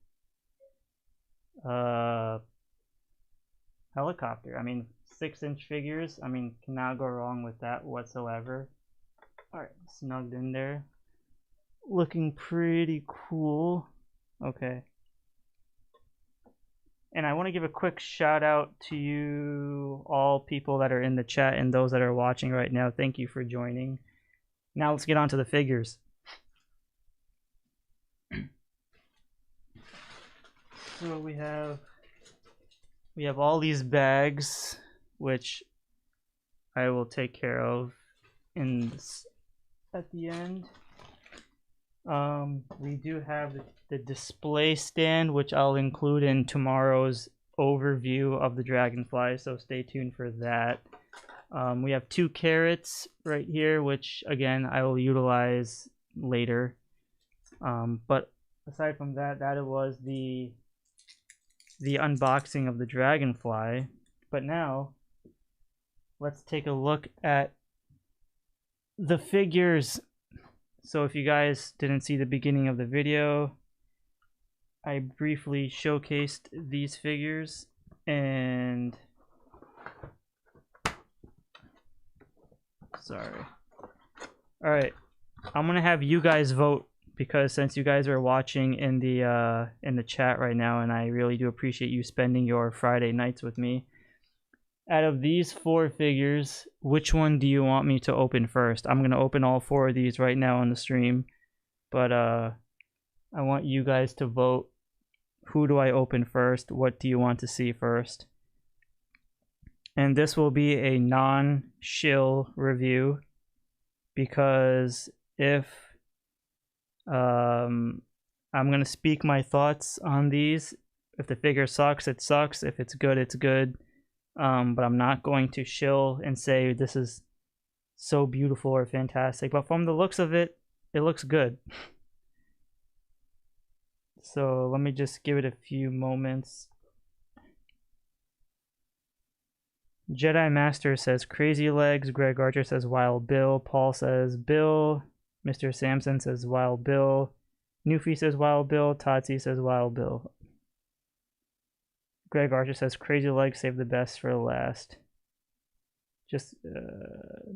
helicopter. I mean, 6-inch figures. I mean, cannot go wrong with that whatsoever. Alright, snugged in there. Looking pretty cool. Okay. And I want to give a quick shout out to you all people that are in the chat and those that are watching right now. Thank you for joining. Now let's get on to the figures. So we have all these bags, which I will take care of in this, at the end. We do have the display stand, which I'll include in tomorrow's overview of the Dragonfly, so stay tuned for that. We have 2 carrots right here, which again I will utilize later. But aside from that, that was the unboxing of the Dragonfly. But now let's take a look at the figures. So if you guys didn't see the beginning of the video, I briefly showcased these figures, and sorry. Alright, I'm gonna have you guys vote, because since you guys are watching in the chat right now, and I really do appreciate you spending your Friday nights with me. Out of these 4 figures, which one do you want me to open first? I'm gonna open all 4 of these right now on the stream, but I want you guys to vote. Who do I open first? What do you want to see first? And this will be a non-shill review, because if I'm gonna speak my thoughts on these. If the figure sucks, it sucks. If it's good, it's good. But I'm not going to shill and say this is so beautiful or fantastic. But from the looks of it, it looks good. So let me just give it a few moments. Jedi Master says CRAZYLEGS. Greg Archer says Wild Bill. Paul says Bill. Mr. Samson says Wild Bill. Newfie says Wild Bill. Totsi says Wild Bill. Greg Archer says CRAZYLEGS, save the best for last. Just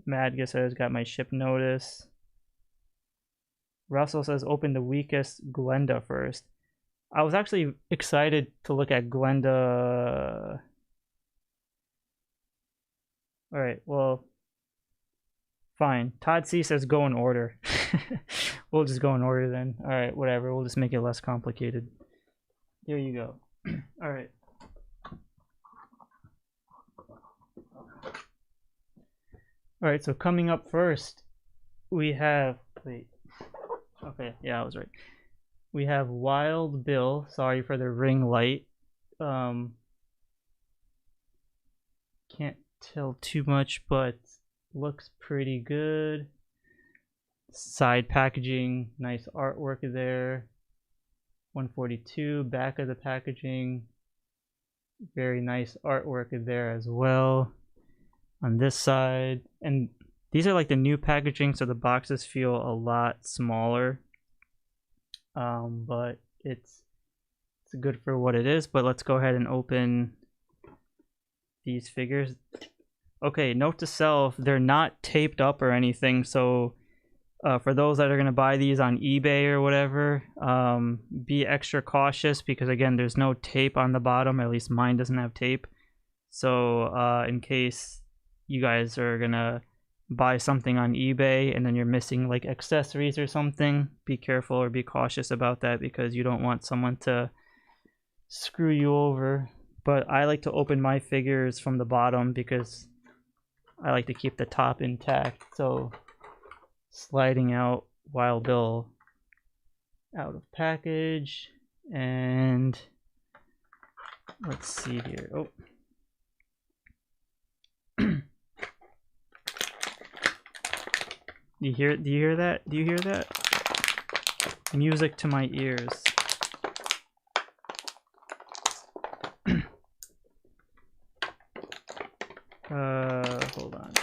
Madga says got my ship notice. Russell says open the weakest Glenda first. I was actually excited to look at Glenda. Alright, well, fine. Todd C says go in order. We'll just go in order then. Alright, whatever. We'll just make it less complicated. Here you go. Alright. Alright, so coming up first, we have... Wait. Okay, yeah, I was right. We have Wild Bill. Sorry for the ring light. Can't tell too much, but looks pretty good. Side packaging, nice artwork there. 142, back of the packaging, very nice artwork there as well. On this side, and these are like the new packaging, so the boxes feel a lot smaller. But it's good for what it is. But let's go ahead and open these figures. Okay, note to self, they're not taped up or anything, so for those that are going to buy these on eBay or whatever, be extra cautious, because again, there's no tape on the bottom. At least mine doesn't have tape. So in case you guys are going to buy something on eBay and then you're missing like accessories or something, be careful or be cautious about that, because you don't want someone to screw you over, but I like to open my figures from the bottom because I like to keep the top intact. So sliding out Wild Bill out of package, and let's see here. Oh. Do you hear that? Do you hear that? Music to my ears. Hold on.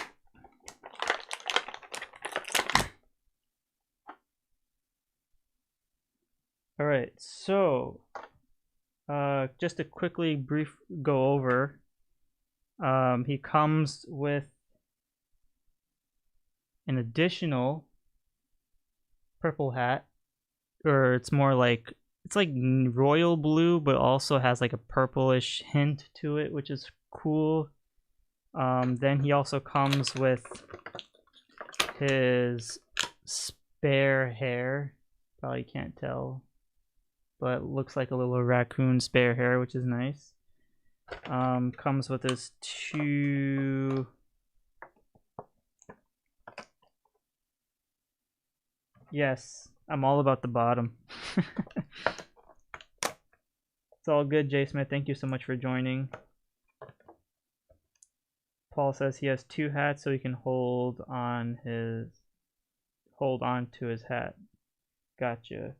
All right, so just to quickly brief go over, he comes with an additional purple hat, or it's more like, it's like royal blue, but also has like a purplish hint to it, which is cool. Then he also comes with his spare hair. Probably can't tell, but looks like a little raccoon spare hair, which is nice. Comes with his two... Yes, I'm all about the bottom. It's all good, J Smith. Thank you so much for joining. Paul says he has two hats so he can hold on to his hat. Gotcha.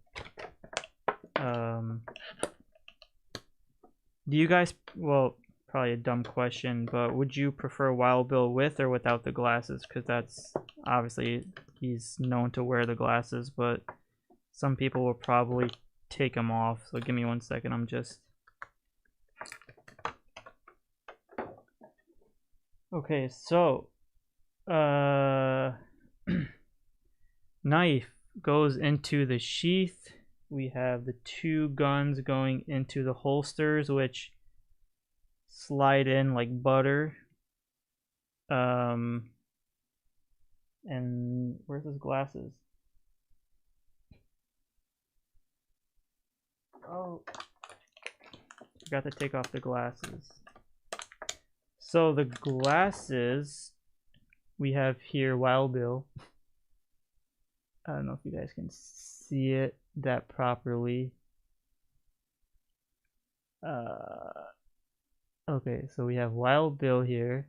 Do you guys, well, probably a dumb question, but would you prefer Wild Bill with or without the glasses? Because that's obviously, he's known to wear the glasses, but some people will probably take them off. So give me 1 second. I'm just... Okay, so knife goes into the sheath. We have the two guns going into the holsters, which slide in like butter. And where's his glasses? Oh, forgot to take off the glasses. So the glasses we have here, Wild Bill. I don't know if you guys can see it that properly. Okay, so we have Wild Bill here.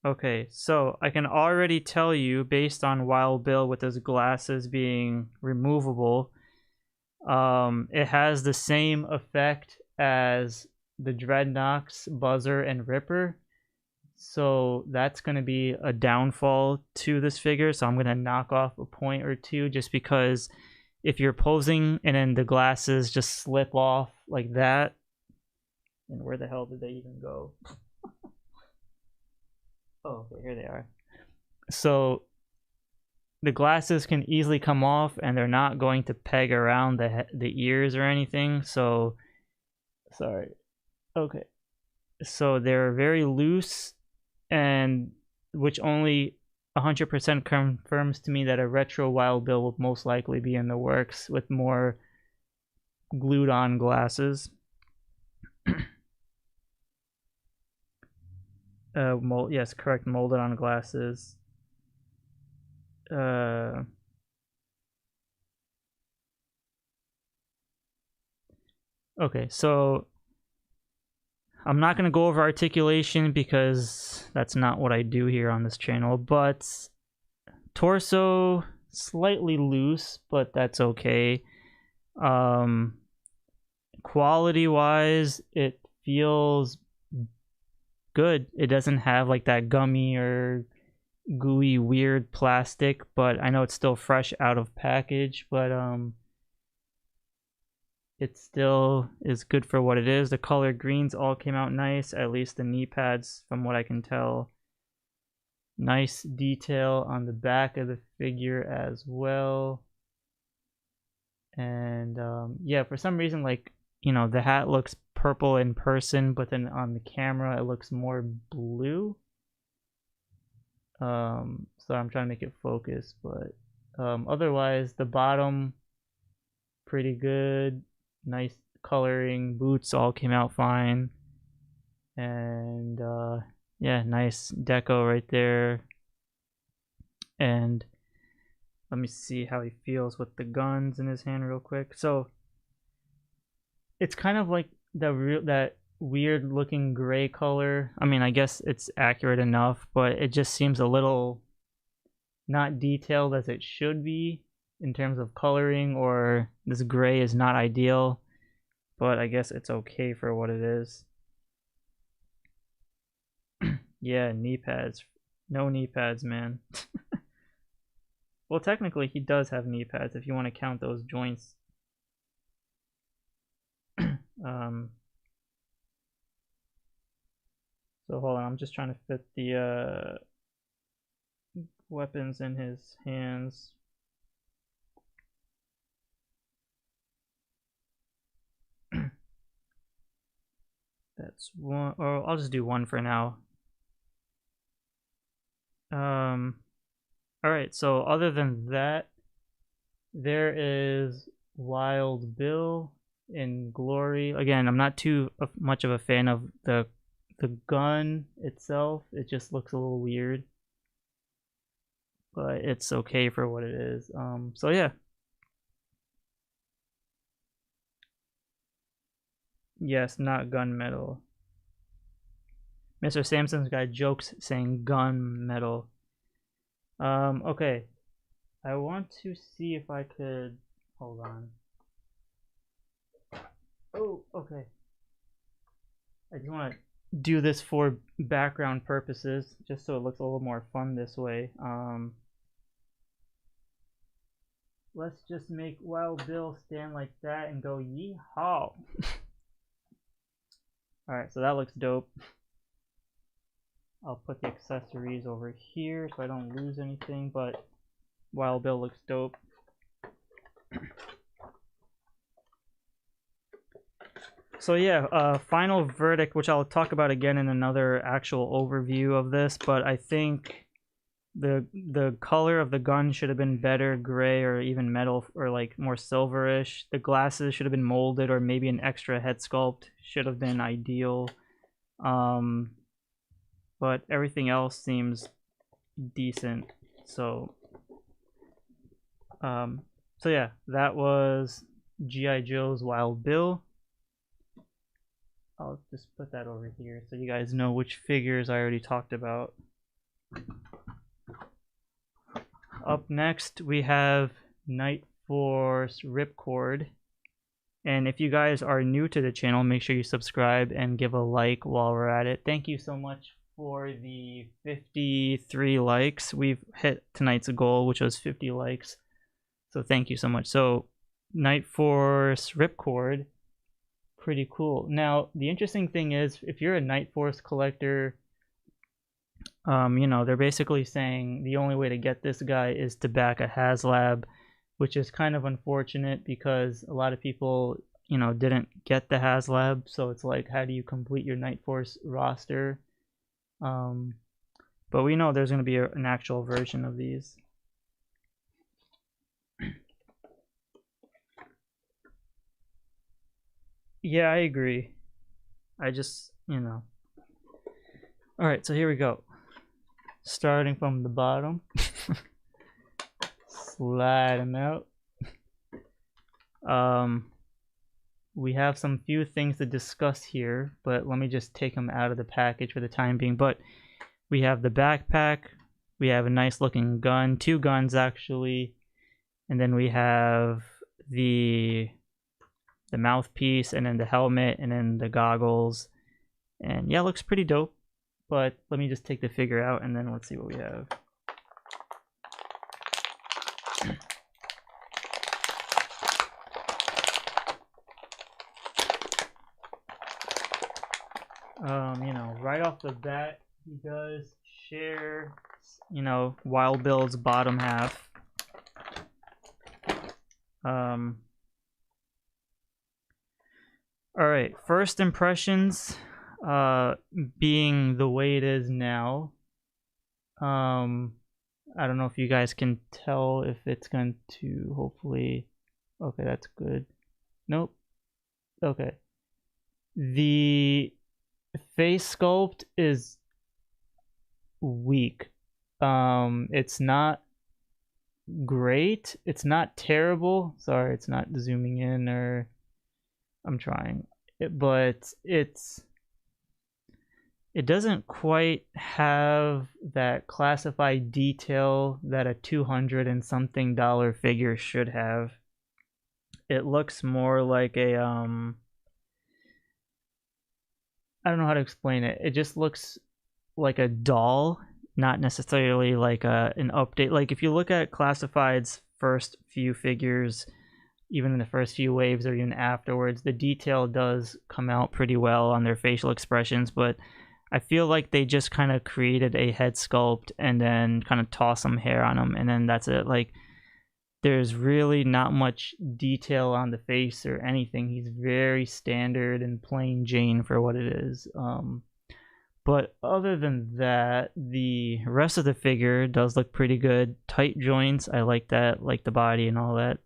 Okay, so I can already tell you, based on Wild Bill with his glasses being removable, it has the same effect as the Dreadnoks, Buzzer, and Ripper. So that's going to be a downfall to this figure. So I'm going to knock off a point or two, just because if you're posing and then the glasses just slip off like that, and where the hell did they even go? Oh, okay, here they are. So the glasses can easily come off, and they're not going to peg around the ears or anything. So, sorry. Okay. So they're very loose, and which only 100% confirms to me that a retro Wild Bill will most likely be in the works with more glued on glasses. Yes, correct, molded on glasses. Okay, so I'm not going to go over articulation because that's not what I do here on this channel, but torso slightly loose, but that's okay. Quality wise, it feels good. It doesn't have like that gummy or gooey weird plastic, but I know it's still fresh out of package, but it still is good for what it is. The color greens all came out nice, at least the knee pads from what I can tell. Nice detail on the back of the figure as well. And yeah, for some reason, like, you know, the hat looks purple in person, but then on the camera it looks more blue. So I'm trying to make it focus, but otherwise the bottom pretty good. Nice coloring. Boots all came out fine. And yeah, nice deco right there. And let me see how he feels with the guns in his hand real quick. So it's kind of like that weird looking gray color. I mean, I guess it's accurate enough, but it just seems a little not detailed as it should be in terms of coloring, or this gray is not ideal, but I guess it's okay for what it is. Yeah, knee pads. No knee pads, man. Well, technically he does have knee pads if you want to count those joints. So hold on, I'm just trying to fit the weapons in his hands. That's one, or I'll just do one for now. Alright, so other than that, there is Wild Bill in Glory. Again, I'm not too much of a fan of the gun itself. It just looks a little weird, but it's okay for what it is. So yeah. Yes, not gunmetal. Mr. Samson's got jokes saying gunmetal. Okay. I want to see if I could... Hold on. Oh, okay. I just want to do this for background purposes, just so it looks a little more fun this way. Let's just make Wild Bill stand like that and go yeehaw. Alright, so that looks dope. I'll put the accessories over here so I don't lose anything, but Wild Bill looks dope. So yeah, final verdict, which I'll talk about again in another actual overview of this, but I think the color of the gun should have been better, gray or even metal, or like more silverish. The glasses should have been molded, or maybe an extra head sculpt should have been ideal. But everything else seems decent. So so yeah, that was G.I. Joe's Wild Bill. I'll just put that over here so you guys know which figures I already talked about. Up next, we have Nightforce Ripcord. And if you guys are new to the channel, make sure you subscribe and give a like while we're at it. Thank you so much for the 53 likes. We've hit tonight's goal, which was 50 likes. So thank you so much. So Nightforce Ripcord, pretty cool. Now, the interesting thing is, if you're a Nightforce collector, you know, they're basically saying the only way to get this guy is to back a Haslab, which is kind of unfortunate because a lot of people, you know, didn't get the Haslab. So it's like, how do you complete your Nightforce roster? But we know there's going to be an actual version of these. Yeah, I agree. I just, you know. Alright, so here we go. Starting from the bottom. Slide them out. We have some few things to discuss here, but let me just take them out of the package for the time being. But we have the backpack. We have a nice looking gun. 2 guns, actually. And then we have the mouthpiece, and then the helmet, and then the goggles. And yeah, it looks pretty dope. But let me just take the figure out, and then let's see what we have. You know, right off the bat, he does share, you know, Wild Bill's bottom half. Alright, first impressions, being the way it is now. I don't know if you guys can tell if it's going to hopefully Okay, that's good. Nope. Okay. The face sculpt is weak. It's not great. It's not terrible. Sorry, it's not zooming in, or I'm trying. But it doesn't quite have that classified detail that a $200 and something figure should have. It looks more like a I don't know how to explain it. It just looks like a doll, not necessarily like an update. Like if you look at Classified's first few figures, even in the first few waves or even afterwards, the detail does come out pretty well on their facial expressions, but I feel like they just kind of created a head sculpt and then kind of toss some hair on them, and then that's it. Like, there's really not much detail on the face or anything. He's very standard and plain Jane for what it is. But other than that, the rest of the figure does look pretty good. Tight joints, I like that, like the body and all that.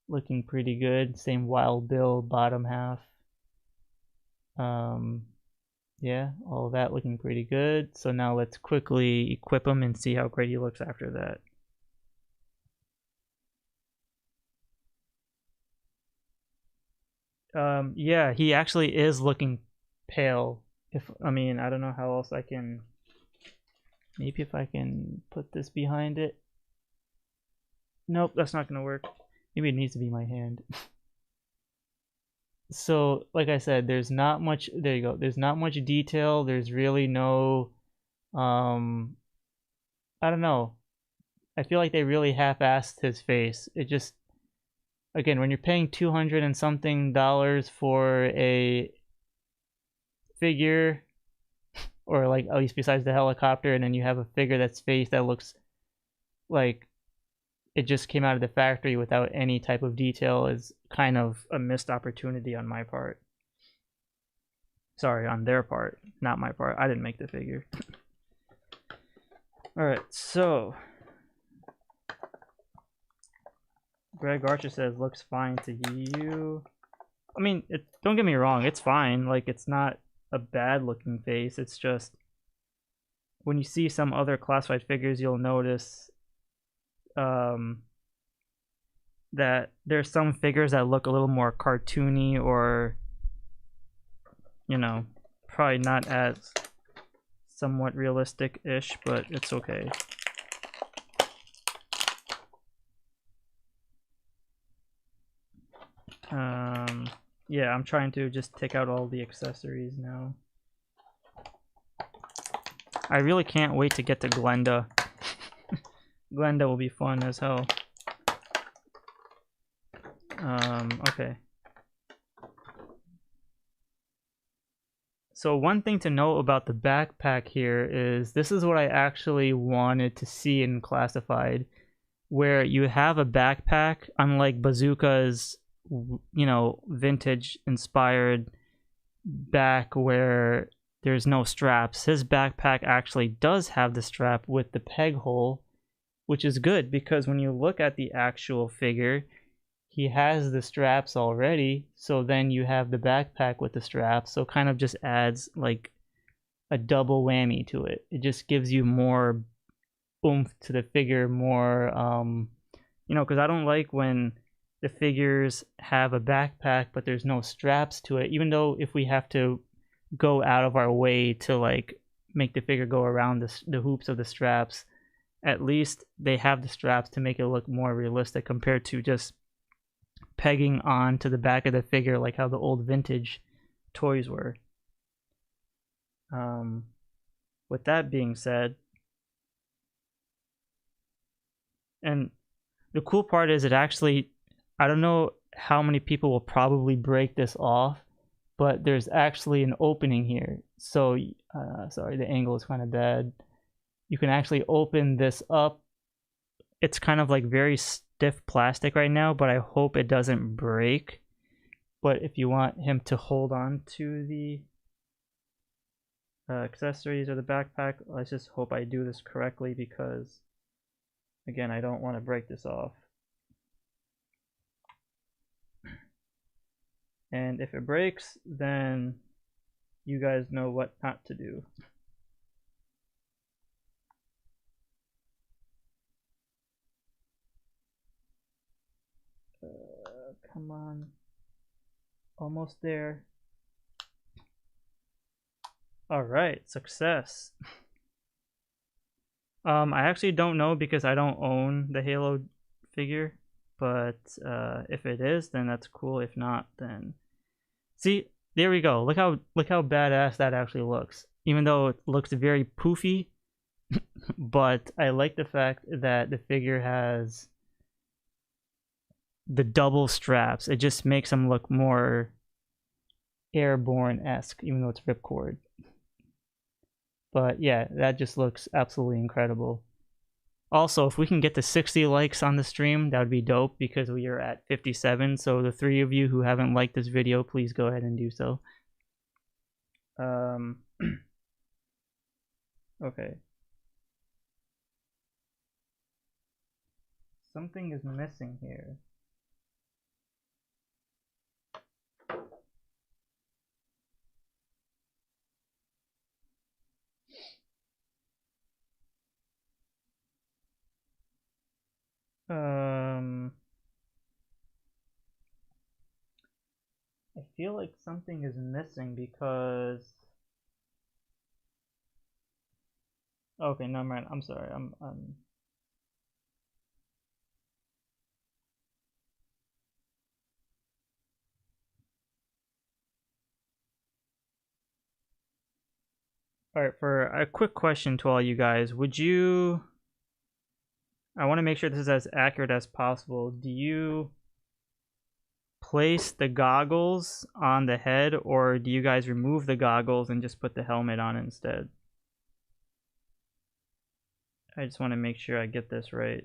Looking pretty good. Same Wild Bill bottom half. Yeah, all of that looking pretty good. So now let's quickly equip him and see how great he looks after that. Yeah, he actually is looking pale. I mean, I don't know how else I can. Maybe if I can put this behind it. Nope, that's not gonna work. Maybe it needs to be my hand. So, like I said, there's not much. There you go. There's not much detail. There's really no. I don't know. I feel like they really half-assed his face. It just, again, when you're paying $200 and something for a figure, or like at least besides the helicopter, and then you have a figure that's face that looks like it just came out of the factory without any type of detail, is kind of a missed opportunity on my part. Sorry, on their part, not my part. I didn't make the figure. Alright, so Greg Archer says looks fine to you. I mean, don't get me wrong, it's fine. Like, it's not a bad looking face. It's just when you see some other classified figures, you'll notice that there's some figures that look a little more cartoony, or, you know, probably not as somewhat realistic-ish, but it's okay. Yeah, I'm trying to just take out all the accessories now. I really can't wait to get to Glenda. Glenda will be fun as hell. Okay. So one thing to note about the backpack here is this is what I actually wanted to see in Classified, where you have a backpack, unlike Bazooka's, you know, vintage inspired back where there's no straps. His backpack actually does have the strap with the peg hole, which is good because when you look at the actual figure, he has the straps already, so then you have the backpack with the straps, so kind of just adds like a double whammy to it. It just gives you more oomph to the figure, more you know, because I don't like when the figures have a backpack but there's no straps to it, even though if we have to go out of our way to like make the figure go around the hoops of the straps, at least they have the straps to make it look more realistic compared to just pegging on to the back of the figure like how the old vintage toys were. With that being said, and the cool part is it actually, I don't know how many people will probably break this off, but there's actually an opening here. So, sorry, the angle is kind of bad. You can actually open this up. It's kind of like very stiff plastic right now, but I hope it doesn't break. But if you want him to hold on to the accessories or the backpack, let's just hope I do this correctly because, again, I don't want to break this off. And if it breaks, then you guys know what not to do. Come on. Almost there. Alright, success. I actually don't know because I don't own the Halo figure, but if it is, then that's cool. If not, then see, there we go. Look how badass that actually looks. Even though it looks very poofy, but I like the fact that the figure has the double straps. It just makes him look more airborne-esque, even though it's Ripcord. But yeah, that just looks absolutely incredible. Also, if we can get to 60 likes on the stream, that would be dope because we are at 57. So the 3 of you who haven't liked this video, please go ahead and do so. Okay. Something is missing here. I feel like something is missing because... Okay, no, man, I'm sorry. I'm Alright, for a quick question to all you guys, would you... I want to make sure this is as accurate as possible. Do you place the goggles on the head, or do you guys remove the goggles and just put the helmet on instead? I just want to make sure I get this right.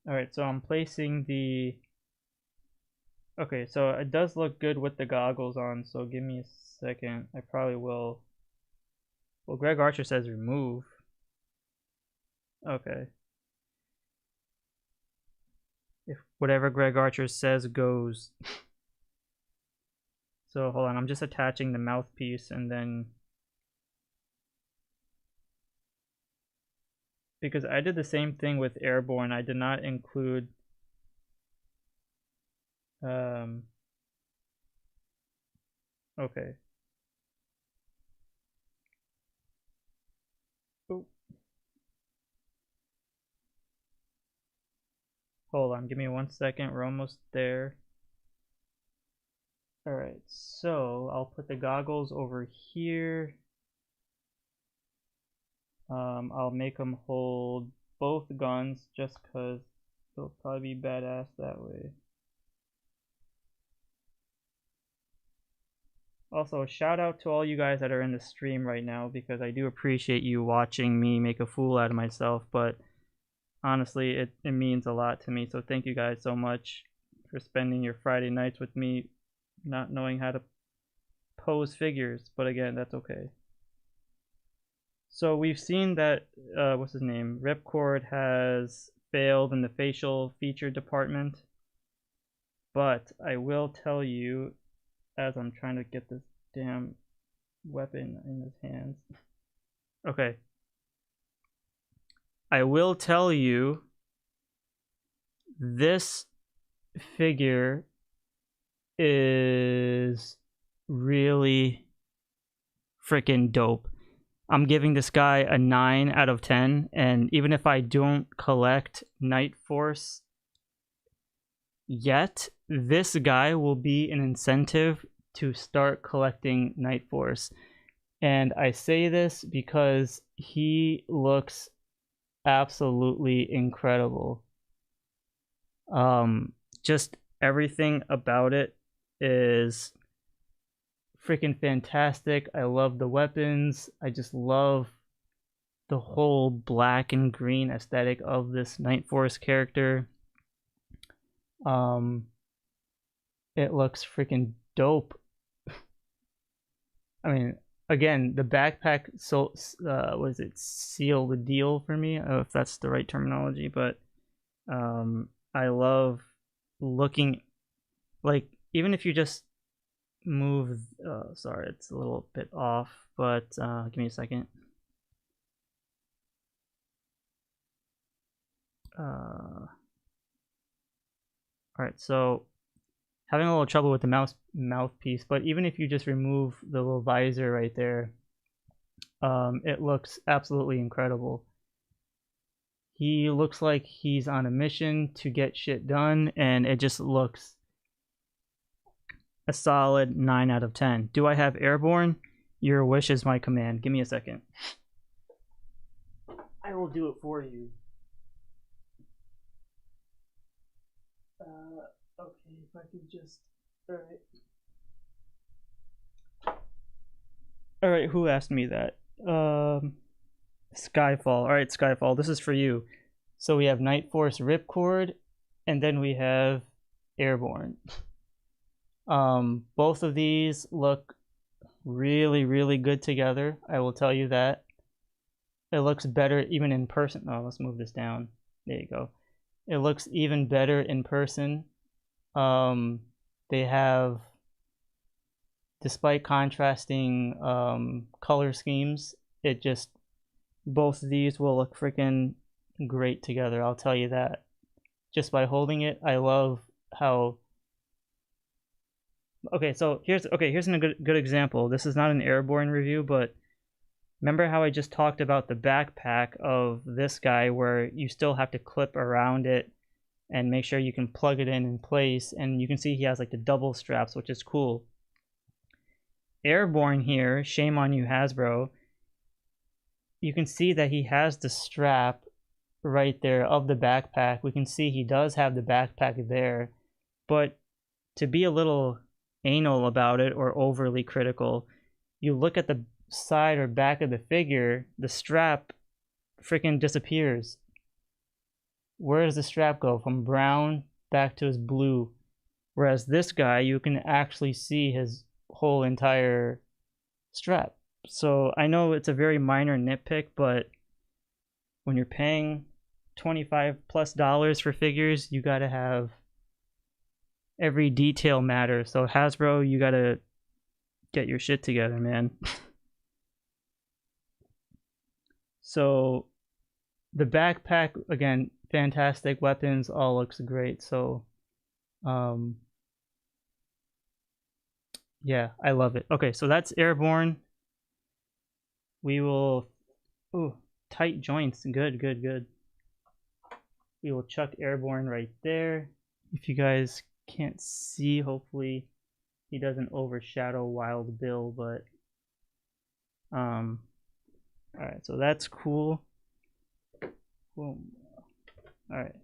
Alright, so I'm placing the... Okay, so it does look good with the goggles on, so give me a second. I probably will... Well, Greg Archer says remove. Okay. If whatever Greg Archer says goes. So hold on, I'm just attaching the mouthpiece and then... Because I did the same thing with Airborne, I did not include... Okay. Oh. Hold on, give me 1 second, we're almost there. Alright, so I'll put the goggles over here. I'll make them hold both guns just because they'll probably be badass that way. Also, shout out to all you guys that are in the stream right now because I do appreciate you watching me make a fool out of myself, but honestly, it means a lot to me. So thank you guys so much for spending your Friday nights with me not knowing how to pose figures, but again, that's okay. So we've seen that, what's his name? Ripcord has failed in the facial feature department, but I will tell you, as I'm trying to get this damn weapon in his hands. Okay. I will tell you, this figure is really freaking dope. I'm giving this guy a 9 out of 10, and even if I don't collect Nightforce yet, this guy will be an incentive to start collecting Nightforce. And I say this because he looks absolutely incredible. Just everything about it is freaking fantastic. I love the weapons. I just love the whole black and green aesthetic of this Nightforce character. It looks freaking dope. I mean, again, the backpack was it seal the deal for me? I don't know if that's the right terminology, but I love looking, like, even if you just move. Sorry, it's a little bit off, but give me a second. All right, so having a little trouble with the mouthpiece, but even if you just remove the little visor right there, it looks absolutely incredible. He looks like he's on a mission to get shit done, and it just looks a solid 9 out of 10. Do I have airborne? Your wish is my command. Give me a second. I will do it for you. Okay, if I could just... Alright. Alright, who asked me that? Skyfall. Alright, Skyfall, this is for you. So we have Nightforce Ripcord, and then we have Airborne. Both of these look really, really good together. I will tell you that. It looks better even in person. Oh, let's move this down. There you go. It looks even better in person. They have, despite contrasting color schemes, it just, both of these will look freaking great together. I'll tell you that. Just by holding it, I love how. Okay, so here's a good example. This is not an airborne review, but remember how I just talked about the backpack of this guy where you still have to clip around it and make sure you can plug it in place, and you can see he has like the double straps, which is cool. Airborne here, shame on you, Hasbro. You can see that he has the strap right there of the backpack. We can see he does have the backpack there, but to be a little anal about it or overly critical, you look at the side or back of the figure, the strap freaking disappears. Where does the strap go? From brown back to his blue. Whereas this guy, you can actually see his whole entire strap. So I know it's a very minor nitpick, but when you're paying $25+ for figures, you gotta have every detail matter. So Hasbro, you gotta get your shit together, man. So the backpack, again, fantastic. Weapons, all looks great. So yeah, I love it. Okay, so that's Airborne. We will, ooh, tight joints. Good, good, good. We will chuck Airborne right there. If you guys can't see, hopefully he doesn't overshadow Wild Bill, but alright, so that's cool. Boom. Alright.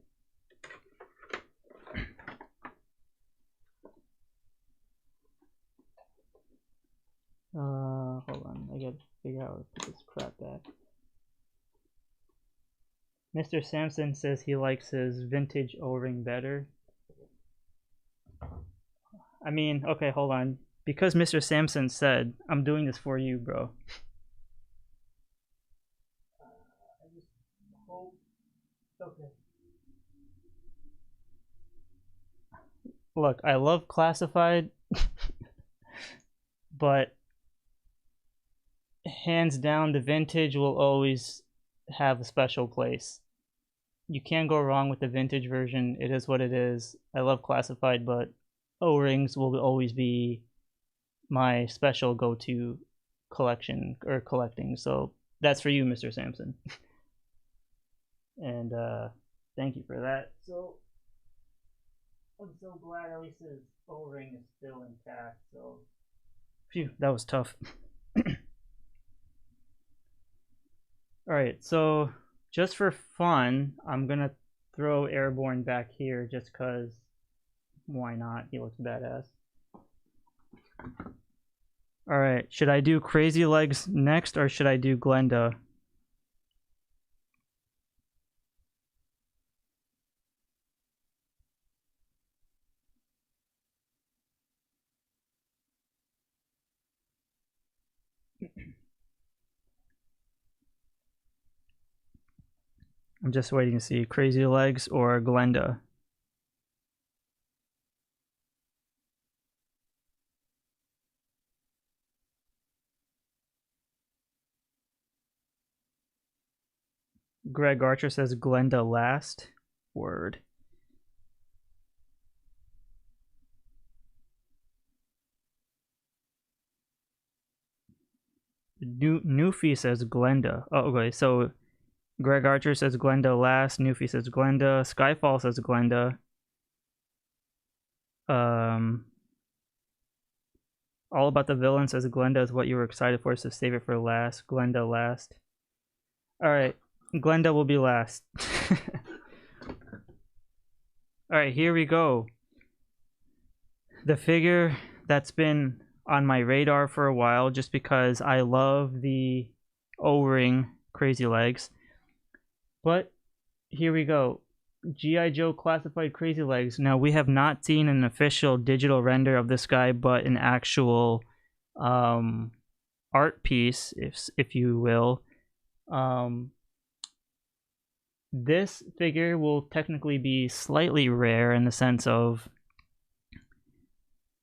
Hold on, I gotta figure out how to put this crap back. Mr. Sampson says he likes his vintage O-ring better. I mean, okay, hold on. Because Mr. Sampson said, I'm doing this for you, bro. I just hope. Okay. Look, I love classified, but hands down, the vintage will always have a special place. You can't go wrong with the vintage version. It is what it is. I love classified, but O-rings will always be my special go-to collection or collecting. So that's for you, Mr. Sampson. And thank you for that. So I'm so glad at least his O-ring is still intact. So phew, that was tough. Alright, so just for fun, I'm gonna throw Airborne back here just cause why not? He looks badass. Alright, should I do CRAZYLEGS next or should I do Glenda? I'm just waiting to see CRAZYLEGS or Glenda. Greg Archer says Glenda last. Word. Newfie says Glenda. Oh, okay, so Greg Archer says Glenda last. Newfie says Glenda. Skyfall says Glenda. All About the Villain says Glenda is what you were excited for, so save it for last. Glenda last. Alright, Glenda will be last. Alright, here we go. The figure that's been on my radar for a while just because I love the O-ring CRAZYLEGS. But here we go. G.I. Joe classified CRAZYLEGS. Now, we have not seen an official digital render of this guy, but an actual art piece, if you will. This figure will technically be slightly rare in the sense of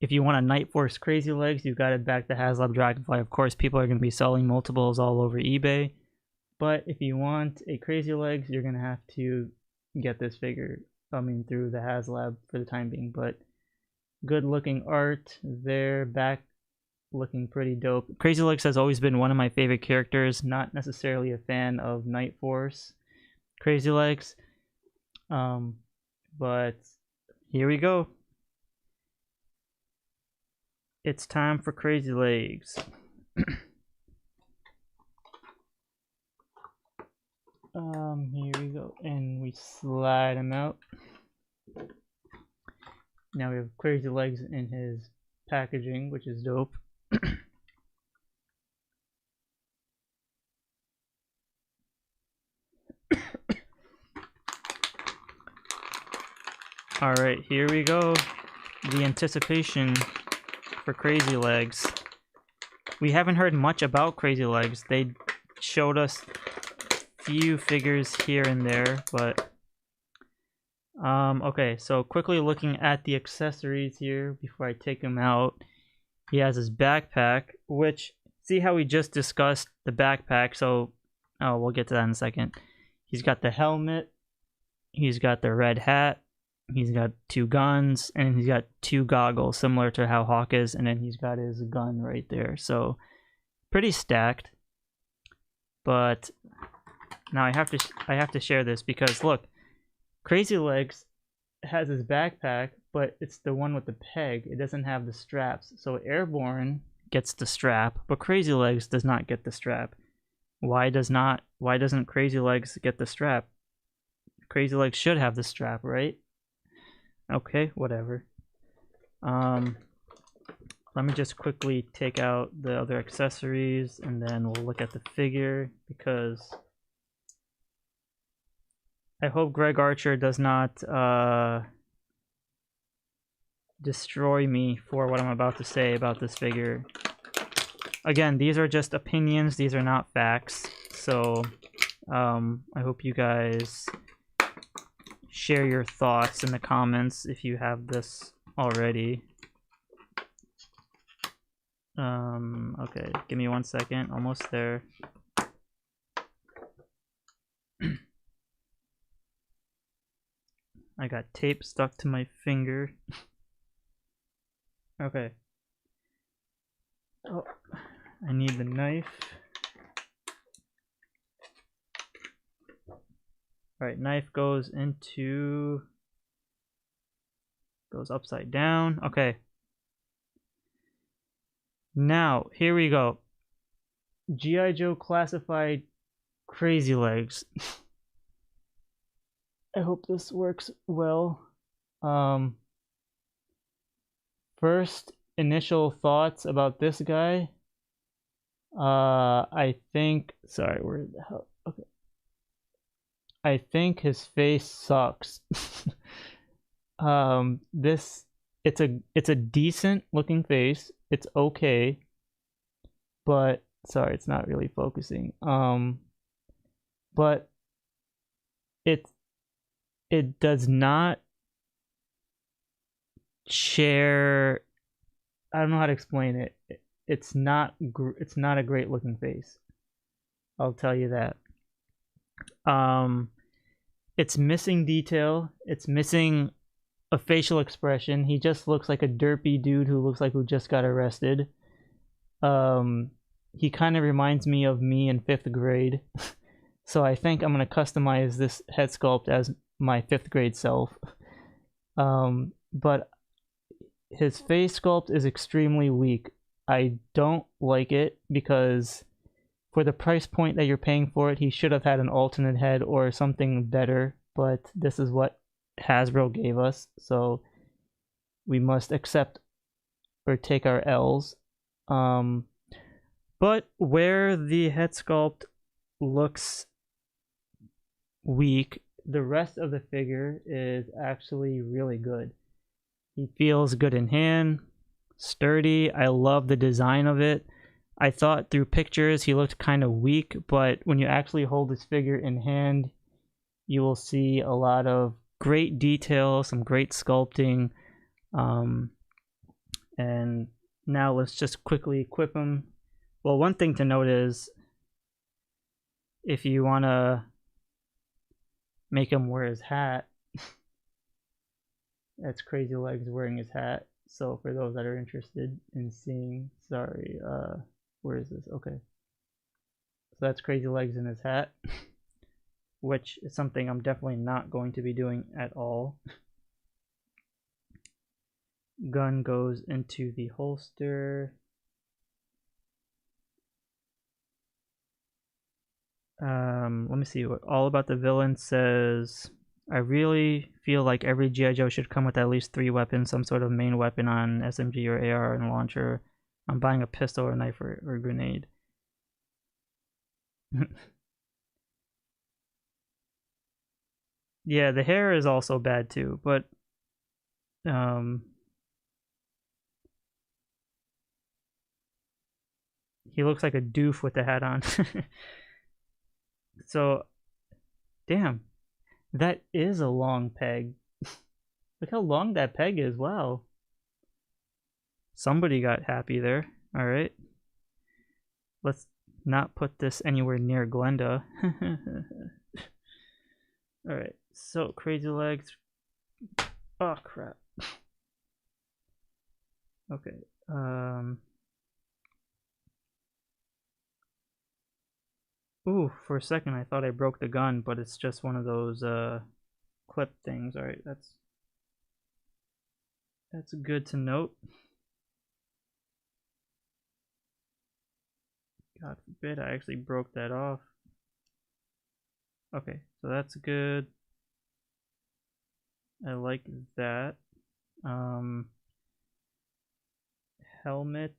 if you want a Nightforce CRAZYLEGS, you've got to back the Haslab Dragonfly. Of course, people are going to be selling multiples all over eBay. But if you want a CRAZYLEGS, you're going to have to get this figure, through the Haslab for the time being. But good looking art there, back looking pretty dope. CRAZYLEGS has always been one of my favorite characters, not necessarily a fan of Nightforce CRAZYLEGS. But here we go. It's time for CRAZYLEGS. Here we go, and we slide him out. Now we have CRAZYLEGS in his packaging, which is dope. Alright, here we go. The anticipation for CRAZYLEGS. We haven't heard much about CRAZYLEGS. They showed us few figures here and there, but okay, so quickly looking at the accessories here before I take him out. He has his backpack, which, see how we just discussed the backpack, so we'll get to that in a second. He's got the helmet, he's got the red hat, he's got 2 guns, and he's got 2 goggles, similar to how Hawk is, and then he's got his gun right there. So pretty stacked. But now I have to share this because look, CRAZYLEGS has his backpack, but it's the one with the peg. It doesn't have the straps. So Airborne gets the strap, but CRAZYLEGS does not get the strap. Why doesn't CRAZYLEGS get the strap? CRAZYLEGS should have the strap, right? Okay, whatever. Let me just quickly take out the other accessories and then we'll look at the figure, because I hope Greg Archer does not destroy me for what I'm about to say about this figure. Again, these are just opinions, these are not facts, so I hope you guys share your thoughts in the comments if you have this already. Okay, give me 1 second, almost there. I got tape stuck to my finger. Okay. Oh, I need the knife. Alright, knife goes upside down. Okay. Now, here we go. G.I. Joe classified CRAZYLEGS. I hope this works well. First initial thoughts about this guy. I think, sorry, where the hell? Okay. I think his face sucks. It's a decent looking face. It's okay, but sorry, it's not really focusing. But it does not share. I don't know how to explain it. It's not a great looking face. I'll tell you that. It's missing detail. It's missing a facial expression. He just looks like a derpy dude who just got arrested. He kind of reminds me of me in 5th grade. So I think I'm going to customize this head sculpt as my 5th grade self. But his face sculpt is extremely weak. I don't like it because for the price point that you're paying for it, he should have had an alternate head or something better, but this is what Hasbro gave us, so we must accept or take our L's. But where the head sculpt looks weak, the rest of the figure is actually really good. He feels good in hand, sturdy. I love the design of it. I thought through pictures he looked kind of weak, but when you actually hold this figure in hand, you will see a lot of great detail, some great sculpting. And now let's just quickly equip him. Well, one thing to note is if you want to make him wear his hat, that's CRAZYLEGS wearing his hat. So for those that are interested in seeing, sorry, where is this? Okay. So that's CRAZYLEGS in his hat, which is something I'm definitely not going to be doing at all. Gun goes into the holster. Let me see what All About the Villain says. I really feel like every G.I. Joe should come with at least 3 weapons, some sort of main weapon on SMG or AR and launcher. I'm buying a pistol or a knife or a grenade. Yeah, the hair is also bad too, but he looks like a doof with the hat on. So, damn, that is a long peg. Look how long that peg is. Wow. Somebody got happy there. All right. Let's not put this anywhere near Glenda. All right. So CRAZYLEGS. Oh crap. Okay. Ooh, for a second I thought I broke the gun, but it's just one of those clip things. All right, that's good to note. God forbid I actually broke that off. Okay, so that's good. I like that. Helmet.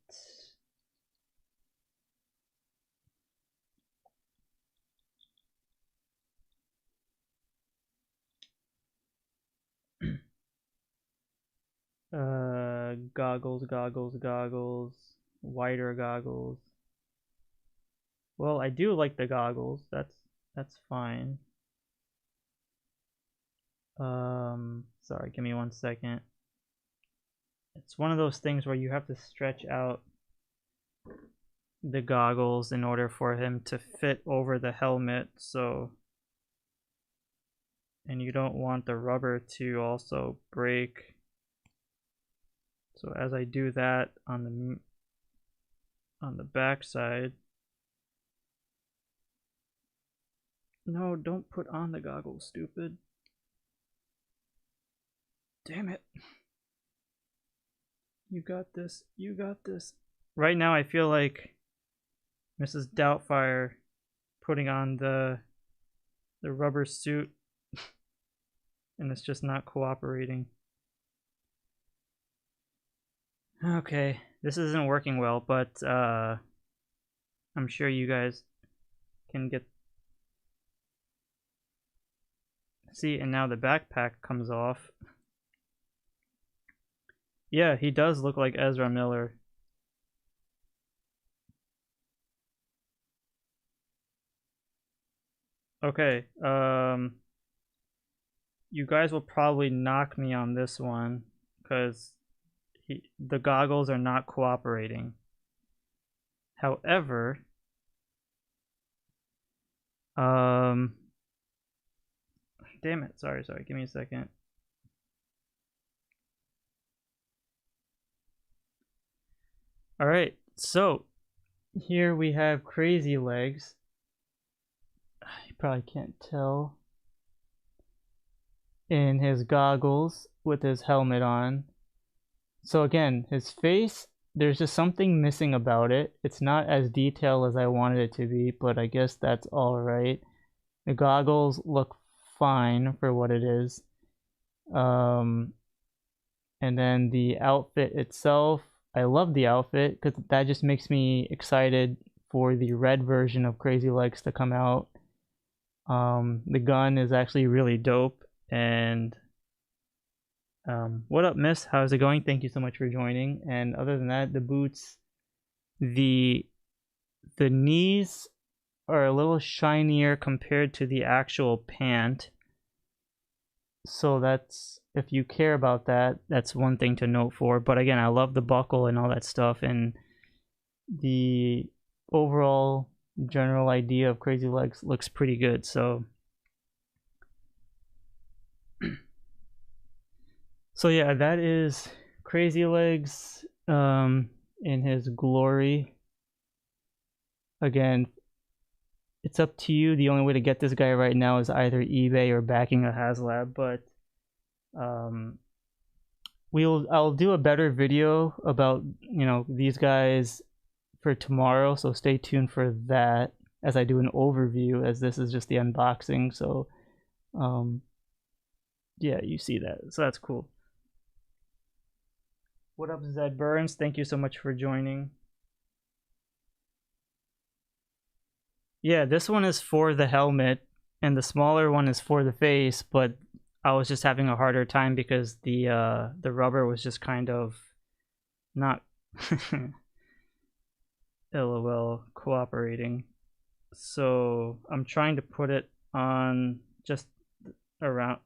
Goggles. Wider goggles. Well, I do like the goggles. That's fine. Sorry, give me 1 second. It's one of those things where you have to stretch out the goggles in order for him to fit over the helmet, so, and you don't want the rubber to also break. So as I do that on the back side. No, don't put on the goggles, stupid. Damn it. You got this. You got this. Right now I feel like Mrs. Doubtfire putting on the rubber suit and it's just not cooperating. Okay, this isn't working well, but I'm sure you guys can get. See, and now the backpack comes off. Yeah, he does look like Ezra Miller. Okay, you guys will probably knock me on this one because the goggles are not cooperating. However, damn it, sorry, give me a second. All right, so here we have CRAZYLEGS. You probably can't tell. In his goggles with his helmet on. So again, his face, there's just something missing about it. It's not as detailed as I wanted it to be, but I guess that's alright. The goggles look fine for what it is. And then the outfit itself, I love the outfit because that just makes me excited for the red version of CRAZYLEGS to come out. The gun is actually really dope. And what up, miss? How's it going? Thank you so much for joining. And other than that, the boots, the knees are a little shinier compared to the actual pant. So that's, if you care about that, that's one thing to note for. But again, I love the buckle and all that stuff, and the overall general idea of CRAZYLEGS looks pretty good. So yeah, that is CRAZYLEGS in his glory. Again, it's up to you. The only way to get this guy right now is either eBay or backing a Haslab, but I'll do a better video about, you know, these guys for tomorrow, so stay tuned for that as I do an overview, as this is just the unboxing. So yeah, you see that, so that's cool. What up, Zed Burns? Thank you so much for joining. Yeah, this one is for the helmet, and the smaller one is for the face, but I was just having a harder time because the rubber was just kind of not LOL cooperating. So I'm trying to put it on just around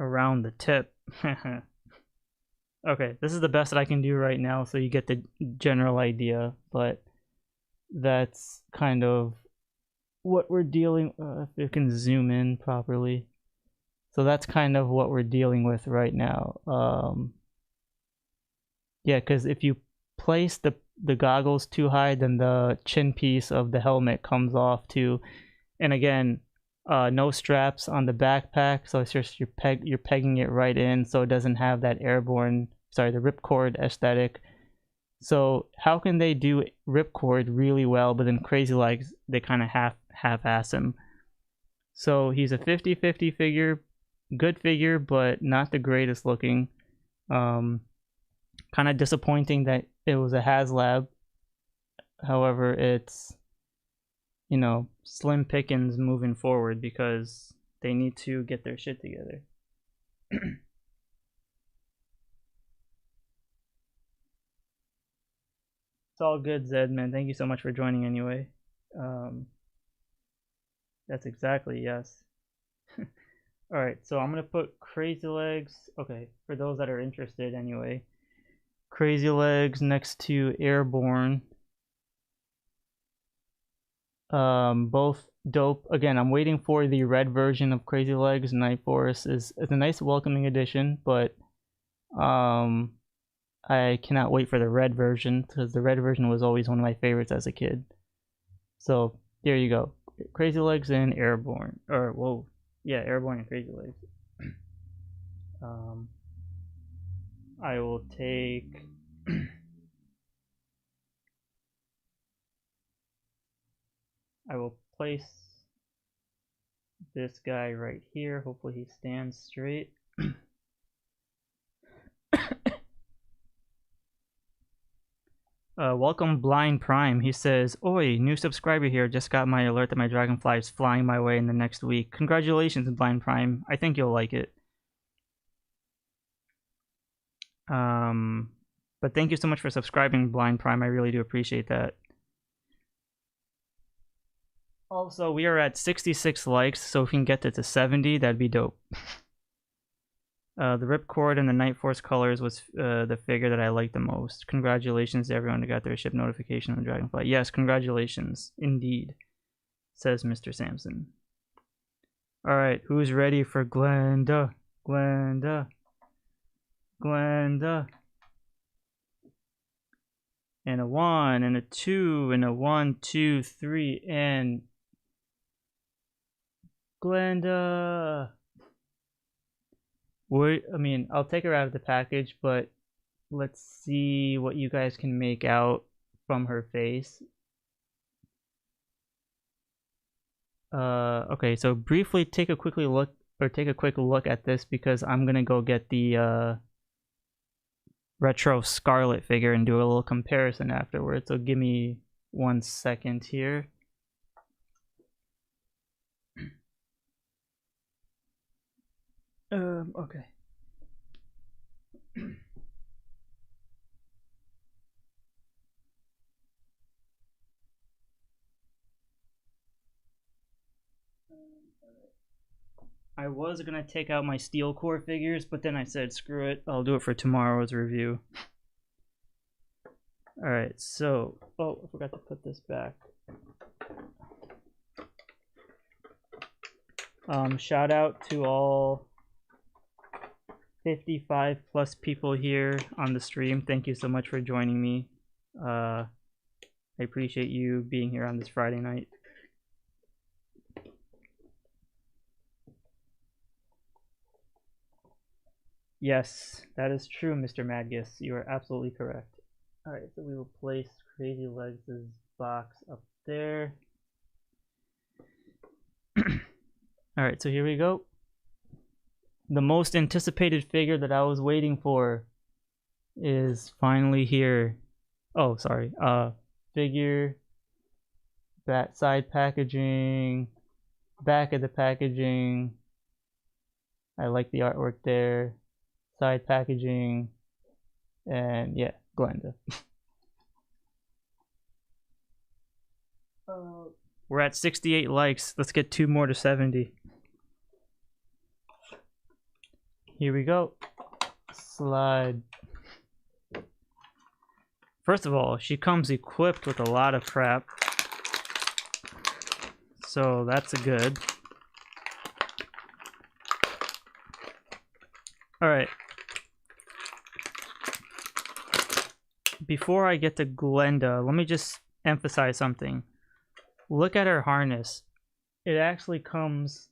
the tip. Okay, this is the best that I can do right now, so you get the general idea, but that's kind of what we're dealing if you can zoom in properly. So that's kind of what we're dealing with right now. Yeah, because if you place the goggles too high, then the chin piece of the helmet comes off too. And again, no straps on the backpack, so it's just you're pegging it right in, so it doesn't have that airborne, sorry, the ripcord aesthetic. So how can they do Ripcord really well, but then CRAZYLEGS, they kind of half-ass him. So he's a 50-50 figure, good figure, but not the greatest looking. Kind of disappointing that it was a Haslab. However, it's, you know, slim pickings moving forward because they need to get their shit together. It's all good, Zed, man. Thank you so much for joining anyway. That's exactly, yes. Alright, so I'm going to put CRAZYLEGS, okay, for those that are interested anyway. CRAZYLEGS next to Airborne. Both dope. Again, I'm waiting for the red version of CRAZYLEGS. Nightforce is a nice welcoming addition, but I cannot wait for the red version because the red version was always one of my favorites as a kid. So there you go, CRAZYLEGS and Airborne, or whoa, yeah, Airborne and CRAZYLEGS. I will take I will place this guy right here. Hopefully he stands straight. Welcome Blind Prime. He says, "Oi, new subscriber here. Just got my alert that my dragonfly is flying my way in the next week. Congratulations, Blind Prime. I think you'll like it." But thank you so much for subscribing, Blind Prime. I really do appreciate that. Also, we are at 66 likes, so if we can get it to 70, that'd be dope. The Ripcord and the Nightforce colors was the figure that I liked the most. Congratulations to everyone who got their ship notification on the Dragonfly. Yes, congratulations, indeed, says Mr. Sampson. Alright, who's ready for Glenda? Glenda. Glenda. And a 1, and a 2, and a 1, 2, 3, and Glenda. I'll take her out of the package, but let's see what you guys can make out from her face. Okay, so briefly take a quick look at this because I'm gonna go get the Retro Scarlet figure and do a little comparison afterwards. So give me 1 second here. Okay. I was gonna take out my steel core figures, but then I said screw it, I'll do it for tomorrow's review. Alright, so I forgot to put this back. Shout out to all 55 plus people here on the stream. Thank you so much for joining me. I appreciate you being here on this Friday night. Yes, that is true, Mr. Madgus. You are absolutely correct. Alright, so we will place CRAZYLEGS' box up there. Alright, so here we go. The most anticipated figure that I was waiting for is finally here. Oh, sorry. Figure, side packaging, back of the packaging. I like the artwork there. Side packaging, and yeah, Glenda. We're at 68 likes. Let's get 2 more to 70. Here we go. Slide. First of all, she comes equipped with a lot of crap, so that's a good. Alright. Before I get to Glenda, let me just emphasize something. Look at her harness. It actually comes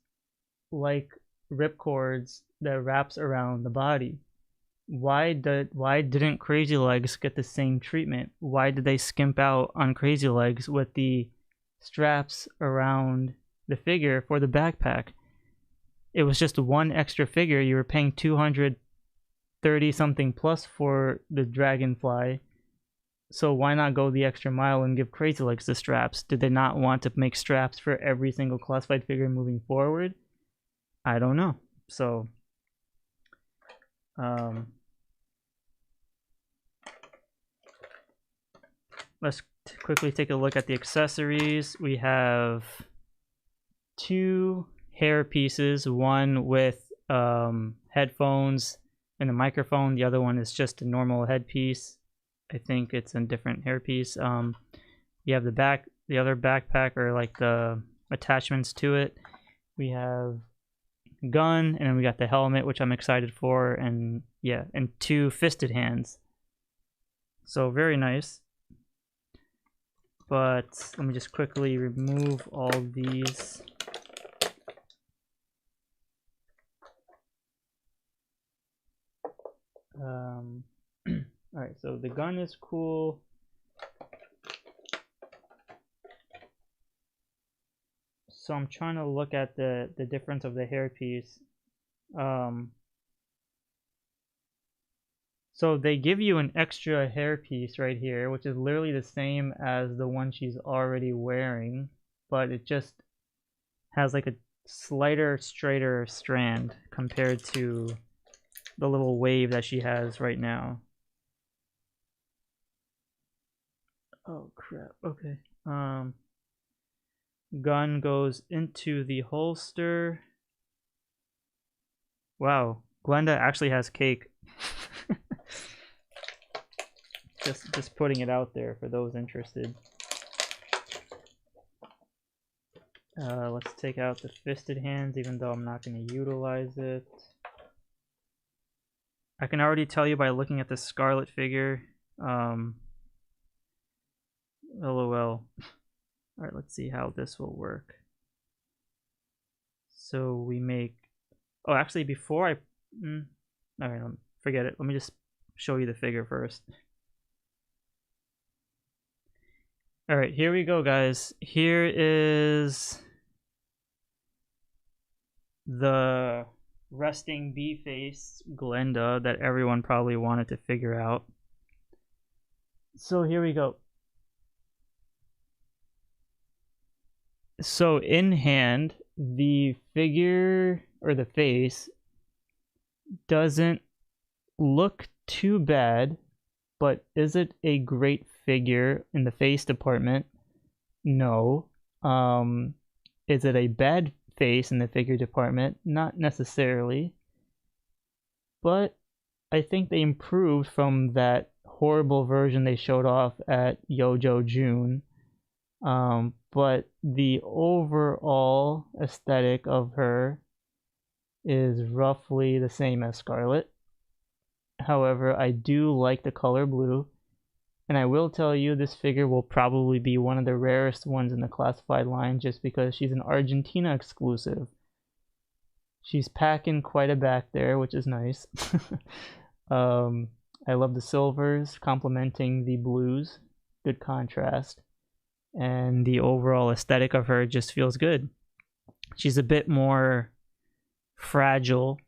like ripcords that wraps around the body. Why didn't CRAZYLEGS get the same treatment? Why did they skimp out on CRAZYLEGS with the straps around the figure for the backpack? It was just 1 extra figure. You were paying 230 something plus for the Dragonfly. So why not go the extra mile and give CRAZYLEGS the straps? Did they not want to make straps for every single classified figure moving forward? I don't know. So let's quickly take a look at the accessories. We have 2 hair pieces, one with headphones and a microphone. The other one is just a normal headpiece. I think it's a different hairpiece. You have the other backpack, or like the attachments to it. We have a gun, and then we got the helmet, which I'm excited for, and yeah, and 2 fisted hands. So very nice. But let me just quickly remove all these. Alright, so the gun is cool. So I'm trying to look at the difference of the hairpiece. So they give you an extra hairpiece right here, which is literally the same as the one she's already wearing, but it just has like a slighter, straighter strand compared to the little wave that she has right now. Oh crap, okay. Gun goes into the holster. Wow, Glenda actually has cake. just putting it out there for those interested. Let's take out the fisted hands, even though I'm not going to utilize it. I can already tell you by looking at the Scarlet figure. LOL. Alright, let's see how this will work. So we make... Oh, actually, before I... Alright, forget it. Let me just show you the figure first. Alright, here we go, guys. Here is the resting bee face Glenda that everyone probably wanted to figure out. So here we go. So in hand, the figure or the face doesn't look too bad, but is it a great figure in the face department? No. Is it a bad face in the figure department? Not necessarily. But I think they improved from that horrible version they showed off at YOJO June. But the overall aesthetic of her is roughly the same as Scarlet. However, I do like the color blue, and I will tell you this figure will probably be one of the rarest ones in the classified line just because she's an Argentina exclusive. She's packing quite a back there, which is nice. I love the silvers complementing the blues. Good contrast. And the overall aesthetic of her just feels good. She's a bit more fragile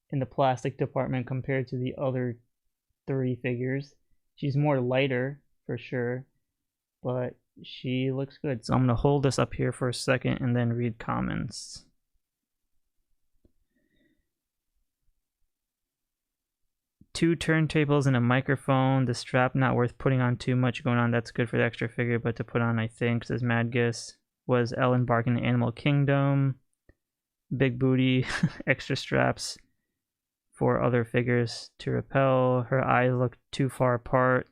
in the plastic department compared to the other three figures. She's more lighter for sure, but she looks good. So I'm gonna hold this up here for a second and then read comments. Two turntables and a microphone. The strap not worth putting on too much going on. That's good for the extra figure, but to put on, I think, says Madgus. Was Ellen barking Animal Kingdom? Big booty, extra straps for other figures to repel. Her eyes look too far apart.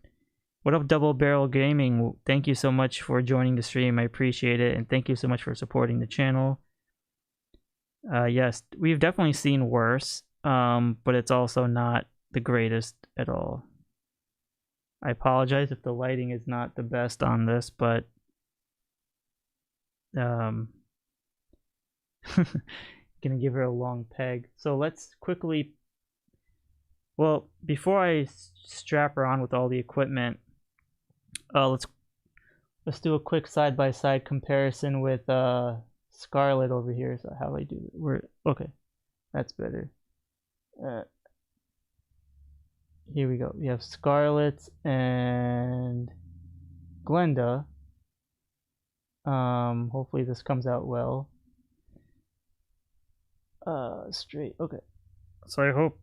What up, Double Barrel Gaming? Thank you so much for joining the stream. I appreciate it, and thank you so much for supporting the channel. Yes, we've definitely seen worse, but it's also not the greatest at all. I apologize if the lighting is not the best on this, but gonna give her a long peg. So let's quickly, well, before I strap her on with all the equipment, let's do a quick side-by-side comparison with Scarlet over here. So how do I do it? Okay, that's better. Here we go. We have Scarlet and Glenda. Hopefully this comes out well. Straight. Okay. So I hope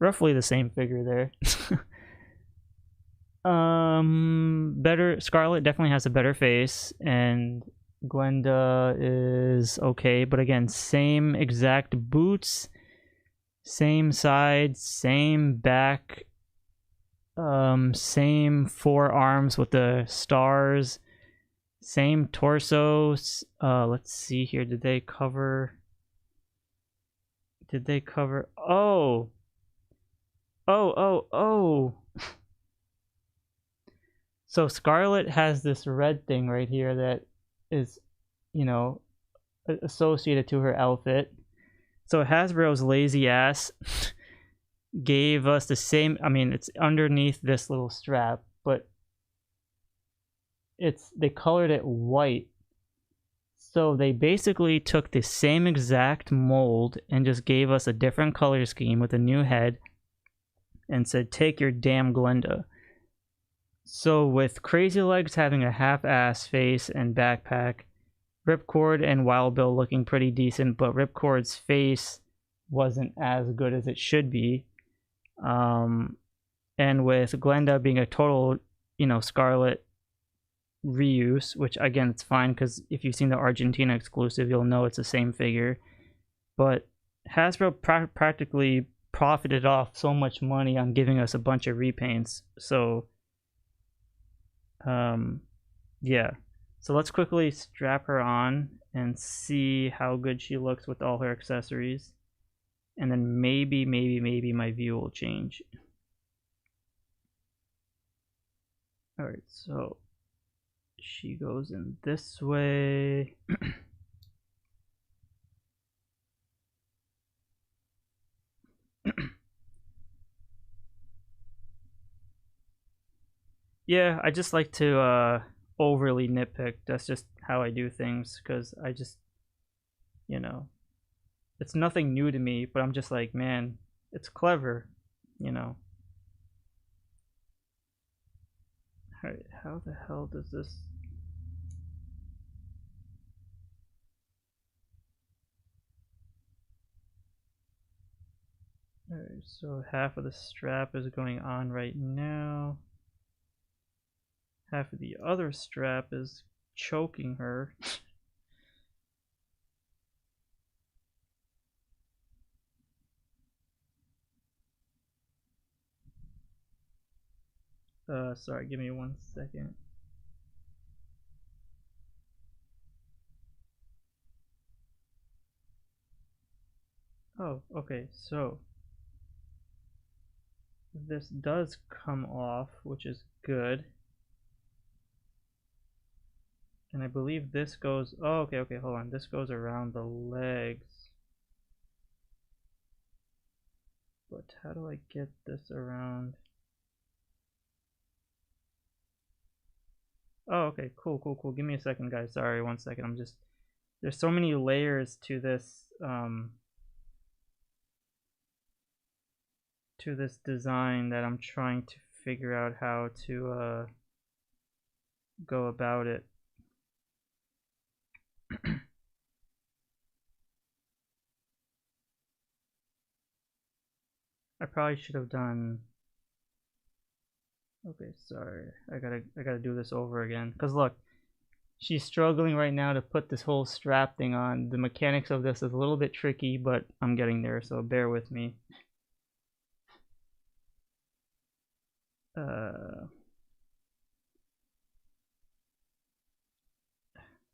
roughly the same figure there. Better. Scarlet definitely has a better face, and Glenda is okay, but again, same exact boots, same sides, same back, same forearms with the stars, same torsos. Let's see here. Did they cover? Oh. So Scarlet has this red thing right here that is, you know, associated to her outfit. So Hasbro's lazy ass gave us the same, I mean, it's underneath this little strap, but they colored it white. So they basically took the same exact mold and just gave us a different color scheme with a new head and said, take your damn Glenda. So with CRAZYLEGS having a half-ass face and backpack, Ripcord and WILDBILL looking pretty decent, but Ripcord's face wasn't as good as it should be. And with Glenda being a total, you know, Scarlet reuse, which again, it's fine because if you've seen the Argentina exclusive, you'll know it's the same figure. But Hasbro practically profited off so much money on giving us a bunch of repaints. So, yeah. So let's quickly strap her on and see how good she looks with all her accessories. And then maybe my view will change. Alright, so she goes in this way. Yeah, I just like to overly nitpick. That's just how I do things, because I just, you know, it's nothing new to me, but I'm just like, man, it's clever, you know. Alright, how the hell does this... Alright, so half of the strap is going on right now. Half of the other strap is choking her. Sorry, give me 1 second. Oh, okay, so this does come off, which is good. And I believe this goes, oh, okay, hold on. This goes around the legs. But how do I get this around? Oh, okay, cool. Give me a second, guys. Sorry, 1 second. I'm just, there's so many layers to this, design that I'm trying to figure out how to, go about it. I probably should have done... Okay, sorry. I gotta do this over again. Cause look, she's struggling right now to put this whole strap thing on. The mechanics of this is a little bit tricky, but I'm getting there, so bear with me.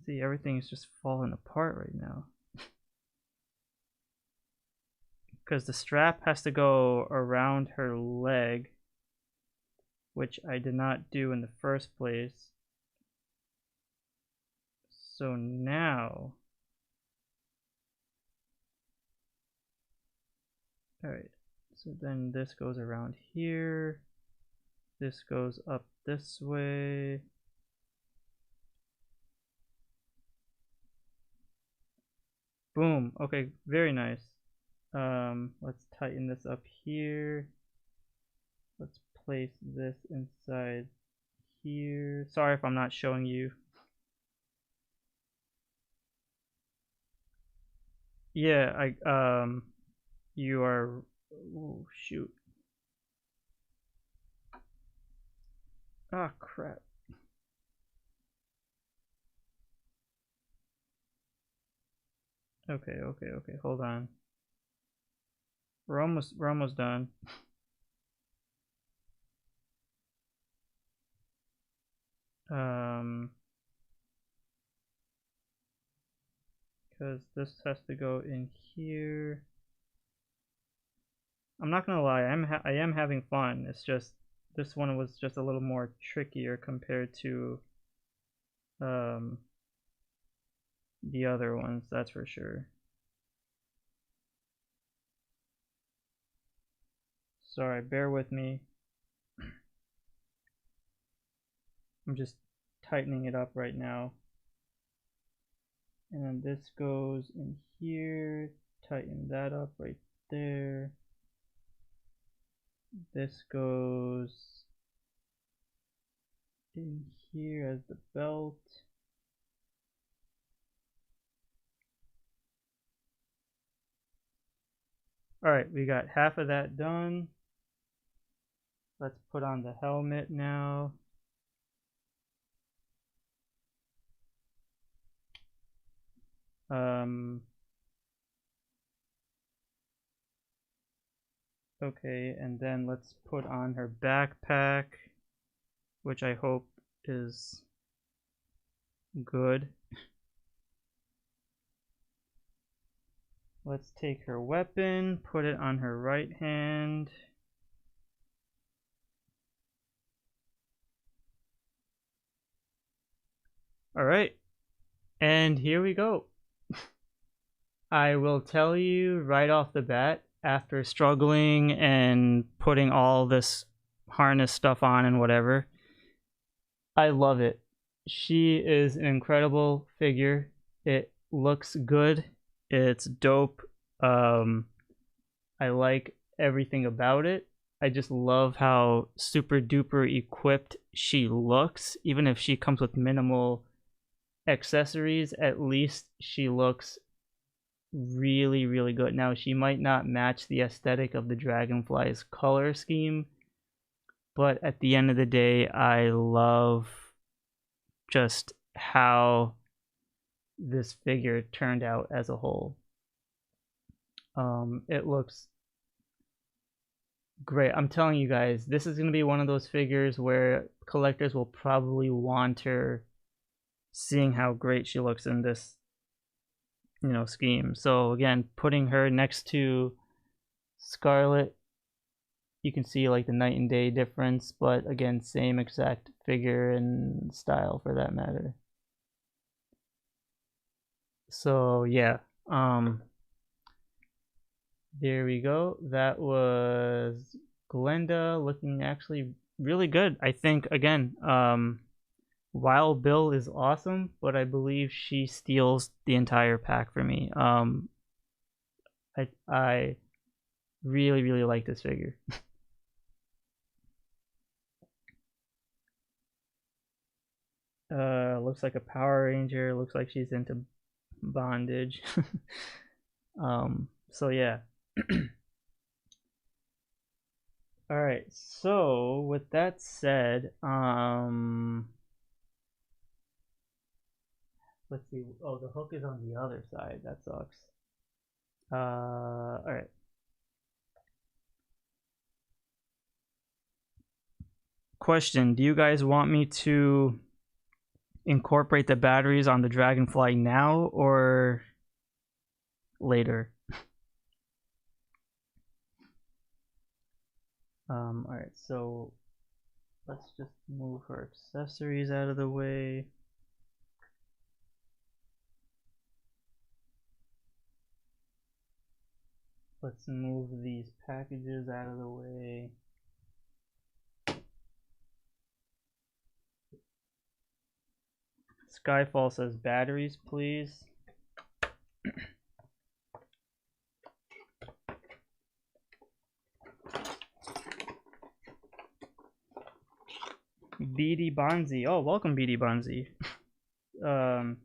See, everything's just falling apart right now. Because the strap has to go around her leg, which I did not do in the first place. So now... Alright, so then this goes around here. This goes up this way. Boom. Okay, very nice. Let's tighten this up here. Let's place this inside here. Sorry if I'm not showing you. Yeah, you are... Oh, shoot. Ah, crap. Okay, hold on. We're almost done. Because this has to go in here. I'm not gonna lie, I am having fun. It's just this one was just a little more trickier compared to the other ones, that's for sure. Sorry, bear with me. I'm just tightening it up right now. And then this goes in here, tighten that up right there. This goes in here as the belt. Alright, we got half of that done. Let's put on the helmet now. Okay, and then let's put on her backpack, which I hope is good. Let's take her weapon, put it on her right hand. Alright, and here we go. I will tell you right off the bat, after struggling and putting all this harness stuff on and whatever, I love it. She is an incredible figure. It looks good. It's dope. I like everything about it. I just love how super duper equipped she looks. Even if she comes with minimal accessories, at least she looks really, really good. Now, she might not match the aesthetic of the Dragonfly's color scheme, but at the end of the day, I love just how this figure turned out as a whole. It looks great. I'm telling you guys, this is going to be one of those figures where collectors will probably want her, seeing how great she looks in this, you know, scheme. So again, putting her next to Scarlet, you can see like the night and day difference, but again, same exact figure and style for that matter. So yeah, there we go. That was Glenda, looking actually really good. I think again, WILDBILL is awesome, but I believe she steals the entire pack for me. I really, really like this figure. Looks like a Power Ranger. Looks like she's into bondage. So yeah. All right. So with that said, let's see. Oh, the hook is on the other side. That sucks. All right. Question: do you guys want me to incorporate the batteries on the Dragonfly now or later? Alright, so let's just move her accessories out of the way. Let's move these packages out of the way. Skyfall says batteries, please. BD Bonzi. Oh, welcome, BD Bonzi.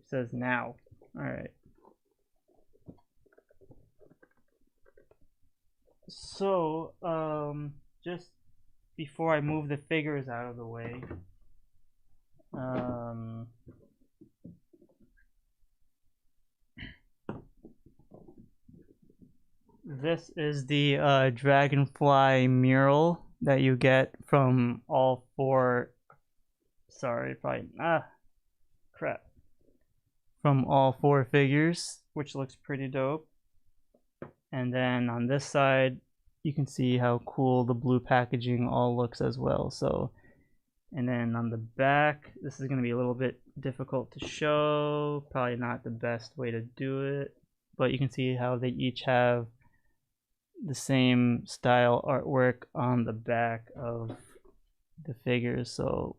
Says now. Alright. So, just before I move the figures out of the way, this is the Dragonfly mural that you get from all four. Sorry, probably crap. From all four figures, which looks pretty dope. And then on this side, you can see how cool the blue packaging all looks as well. So, and then on the back, this is going to be a little bit difficult to show. Probably not the best way to do it, but you can see how they each have the same style artwork on the back of the figures. So,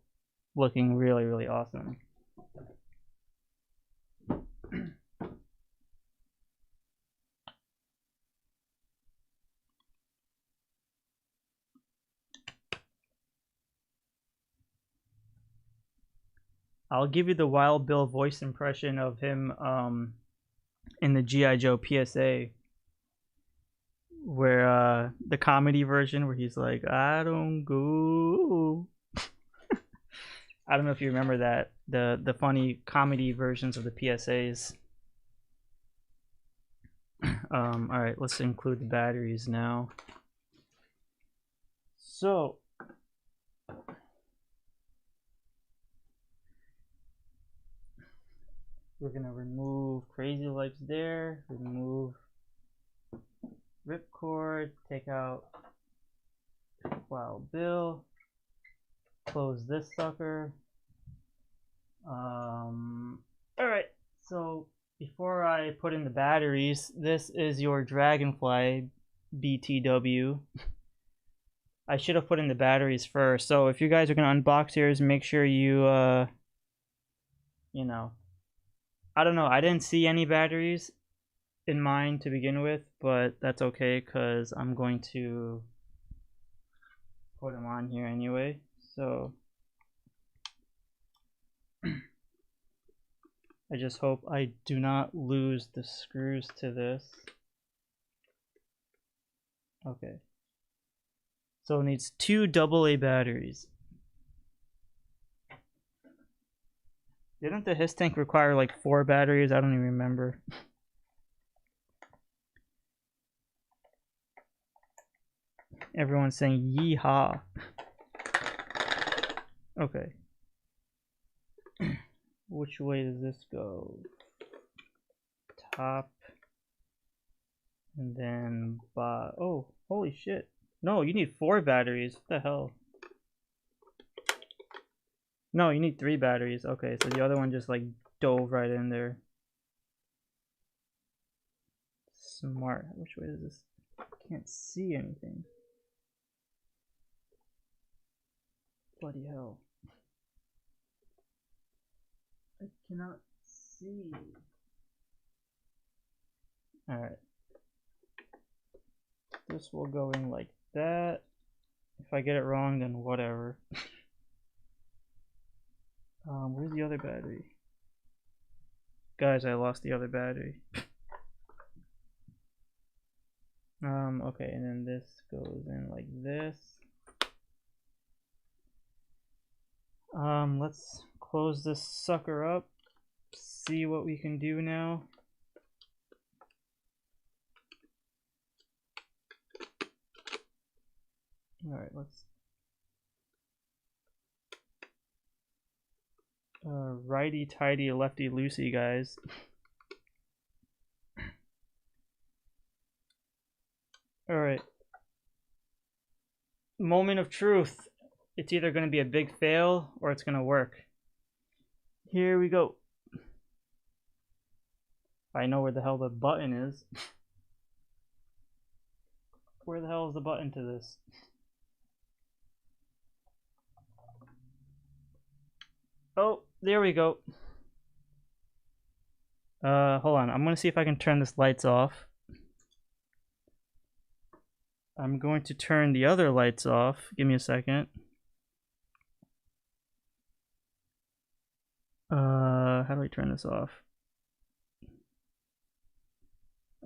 looking really, really awesome. I'll give you the WILDBILL voice impression of him in the G.I. Joe PSA, where the comedy version where he's like, I don't go. I don't know if you remember that, the funny comedy versions of the PSAs. Alright, let's include the batteries now. So, we're gonna remove CRAZYLEGS there, remove Ripcord, take out WILDBILL, close this sucker. Alright, so before I put in the batteries, this is your Dragonfly BTW. I should have put in the batteries first. So if you guys are gonna unbox yours, make sure you you know, I don't know, I didn't see any batteries in mine to begin with, but that's okay because I'm going to put them on here anyway. So I just hope I do not lose the screws to this. Okay. So it needs 2 AA batteries. Didn't the HISS tank require like 4 batteries? I don't even remember. Everyone's saying yeehaw. Okay. Which way does this go? Top. And then oh, holy shit. No, you need 4 batteries. What the hell? No, you need 3 batteries. Okay, so the other one just like dove right in there. Smart. Which way is this? I can't see anything. Bloody hell. I cannot see. Alright. This will go in like that. If I get it wrong, then whatever. Where's the other battery? Guys, I lost the other battery. Okay, and then this goes in like this. Let's close this sucker up. See what we can do now. Alright, let's righty tighty, lefty loosey, guys. Alright. Moment of truth. It's either going to be a big fail or it's going to work. Here we go. I know where the hell the button is. Where the hell is the button to this? Oh, there we go. Hold on. I'm going to see if I can turn this lights off. I'm going to turn the other lights off. Give me a second. How do I turn this off?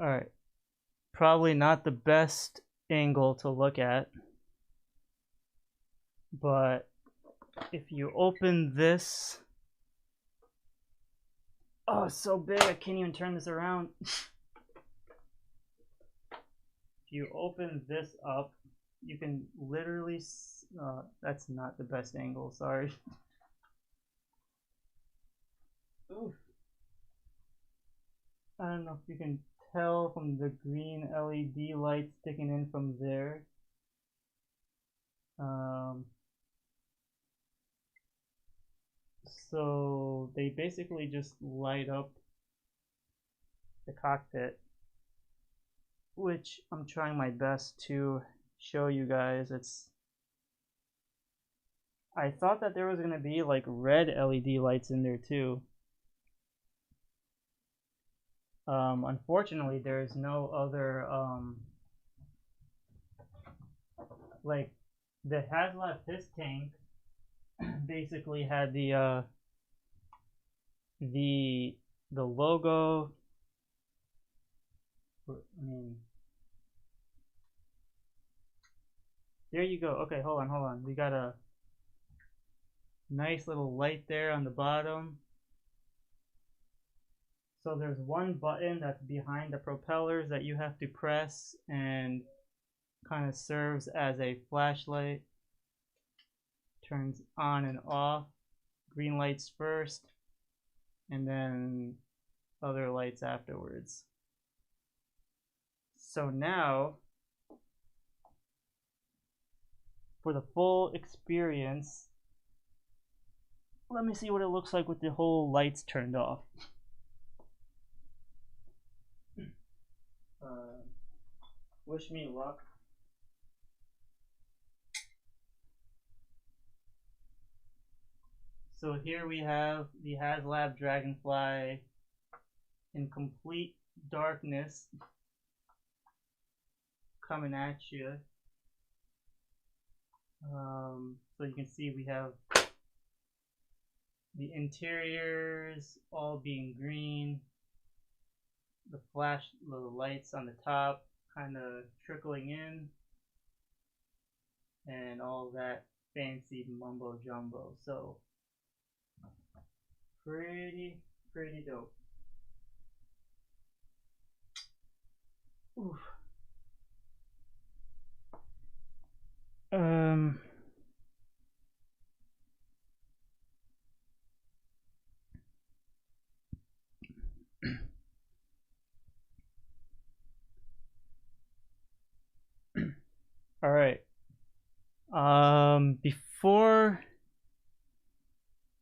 Alright. Probably not the best angle to look at. But if you open this... Oh, it's so big I can't even turn this around. If you open this up, you can literally... that's not the best angle, sorry. Oof. I don't know if you can tell from the green LED light sticking in from there. So they basically just light up the cockpit, which I'm trying my best to show you guys. I thought that there was going to be like red LED lights in there too. Unfortunately, there's no other, like, the Haslab HISS tank basically had the logo. I mean, there you go. Okay, hold on. We got a nice little light there on the bottom. So there's one button that's behind the propellers that you have to press and kind of serves as a flashlight. Turns on and off. Green lights first, and then other lights afterwards. So now, for the full experience, let me see what it looks like with the whole lights turned off. Wish me luck. So here we have the Haslab Dragonfly in complete darkness coming at you. So you can see we have the interiors all being green, the lights on the top kind of trickling in, and all that fancy mumbo jumbo. So pretty dope. Oof. All right. Before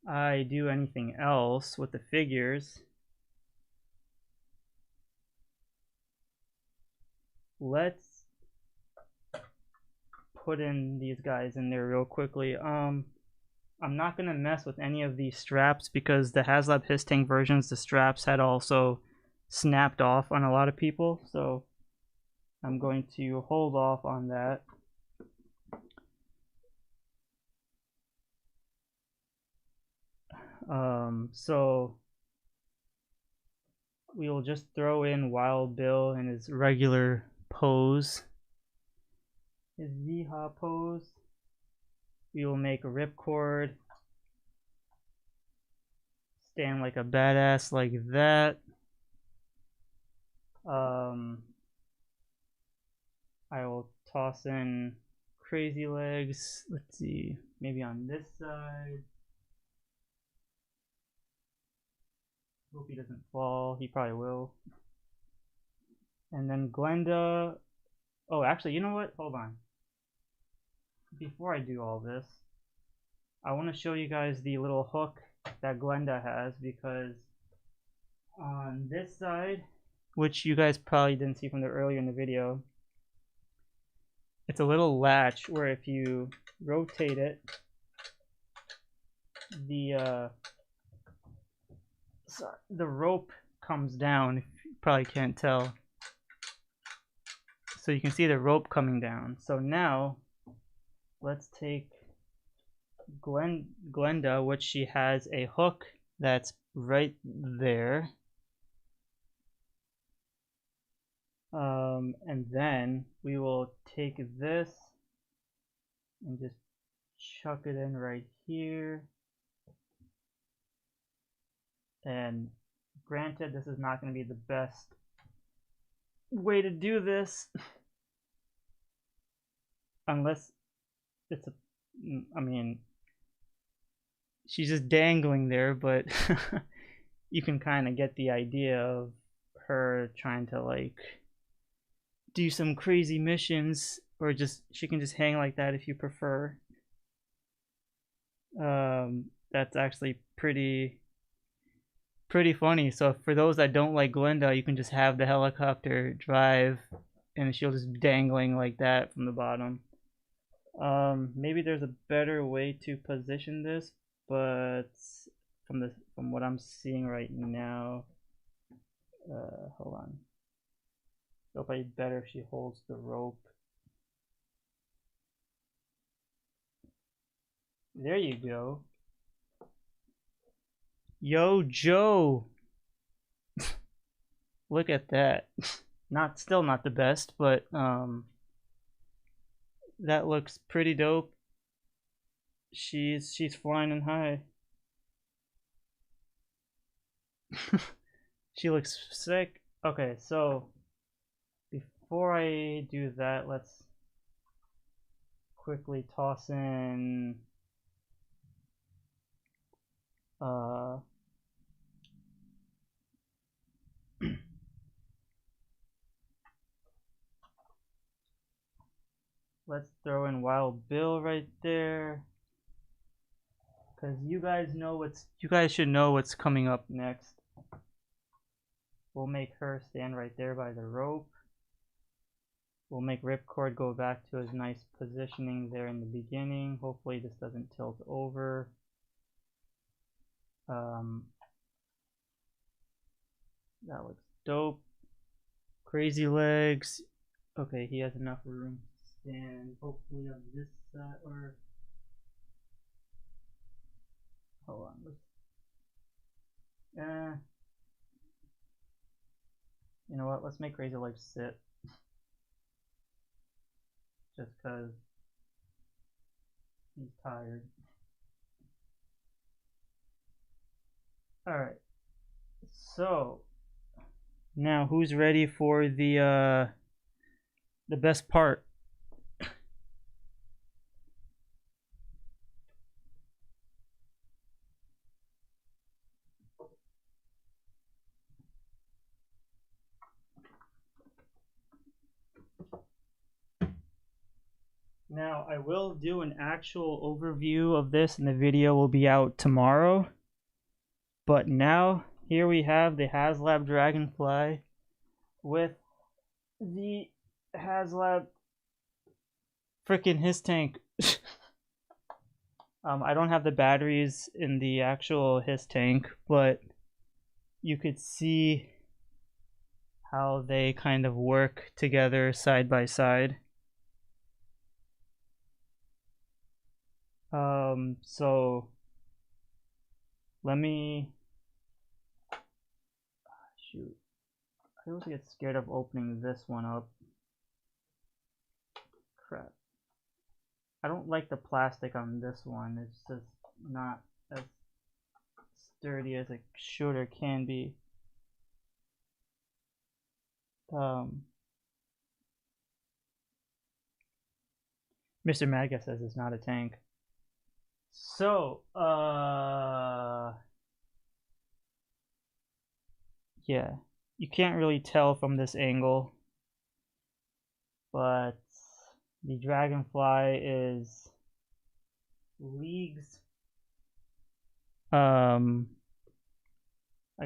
I do anything else with the figures, let's put in these guys in there real quickly. I'm not gonna mess with any of these straps because the Haslab Hiss Tank versions, the straps had also snapped off on a lot of people, so I'm going to hold off on that. So we will just throw in Wild Bill in his regular pose, his yeehaw pose. We will make a Ripcord stand like a badass like that. I will toss in CRAZYLEGS. Let's see, maybe on this side. Hope he doesn't fall. He probably will. And then Glenda. Oh, actually, you know what? Hold on. Before I do all this, I want to show you guys the little hook that Glenda has, because on this side, which you guys probably didn't see from the earlier in the video, it's a little latch where if you rotate it, the rope comes down. You probably can't tell. So you can see the rope coming down. So now let's take Glenda, which she has a hook that's right there. And then we will take this and just chuck it in right here. And granted, this is not going to be the best way to do this, unless it's a, I mean, she's just dangling there, but you can kind of get the idea of her trying to like do some crazy missions, or just she can just hang like that if you prefer. That's actually pretty funny. So for those that don't like Glenda, you can just have the helicopter drive and she'll just be dangling like that from the bottom. Maybe there's a better way to position this, but from what I'm seeing right now, hold on. It'll probably be better if she holds the rope. There you go. Yo, Joe. Look at that. Still not the best, but that looks pretty dope. She's flying high. She looks sick. Okay, so before I do that, let's quickly toss in let's throw in Wild Bill right there, because you guys should know what's coming up next. We'll make her stand right there by the rope. We'll make Ripcord go back to his nice positioning there in the beginning. Hopefully this doesn't tilt over. That looks dope. CRAZYLEGS. Okay, he has enough room to stand. Hopefully on this side, or hold on. You know what? Let's make CRAZYLEGS sit. Just because he's tired. Alright. So now who's ready for the best part? Now, I will do an actual overview of this, and the video will be out tomorrow. But now, here we have the Haslab Dragonfly with the Haslab frickin' his tank. I don't have the batteries in the actual his tank, but you could see how they kind of work together side by side. So let me shoot. I always get scared of opening this one up. Crap. I don't like the plastic on this one. It's just not as sturdy as it should or can be. Mr. Maga says it's not a tank. So, yeah, you can't really tell from this angle, but the Dragonfly is leagues, I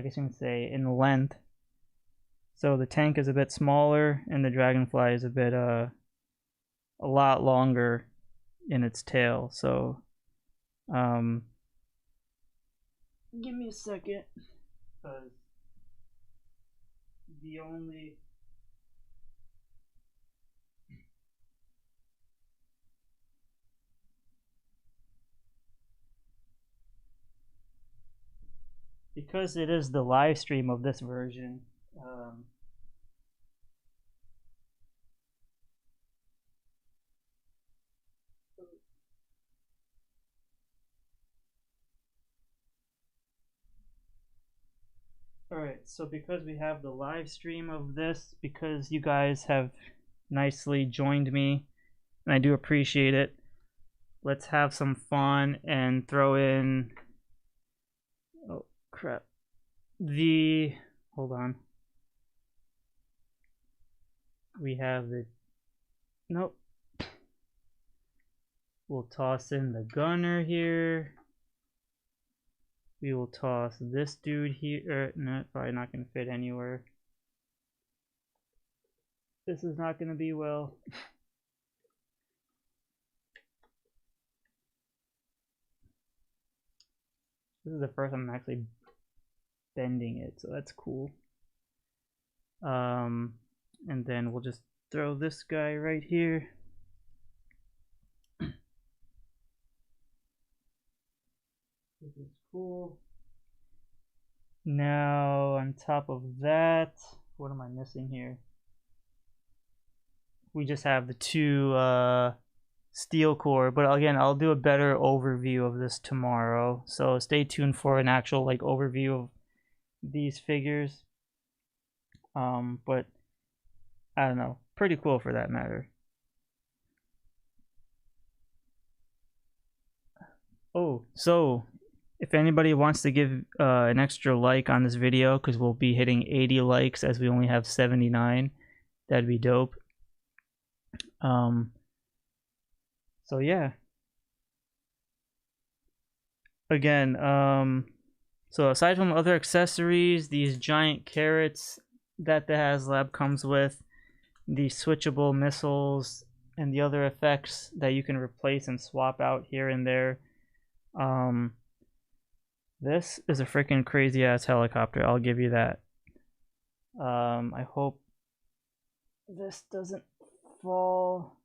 guess you can say, in length. So the tank is a bit smaller, and the Dragonfly is a bit, a lot longer in its tail. So, give me a second, because the only because it is the live stream of this version, alright, so because we have the live stream of this, because you guys have nicely joined me, and I do appreciate it, let's have some fun and throw in, oh crap, hold on, we have the, nope, we'll toss in the gunner here. We will toss this dude here. No, probably not going to fit anywhere. This is not going to be well. This is the first time I'm actually bending it, so that's cool. And then we'll just throw this guy right here. This is cool. Now, on top of that, what am I missing here? We just have the two steel core, but again, I'll do a better overview of this tomorrow. So stay tuned for an actual like overview of these figures. But I don't know, pretty cool for that matter. Oh, so if anybody wants to give an extra like on this video, because we'll be hitting 80 likes as we only have 79, that'd be dope. So yeah. Again, so aside from other accessories, these giant carrots that the Haslab comes with, the switchable missiles, and the other effects that you can replace and swap out here and there. This is a freaking crazy ass helicopter, I'll give you that. I hope this doesn't fall.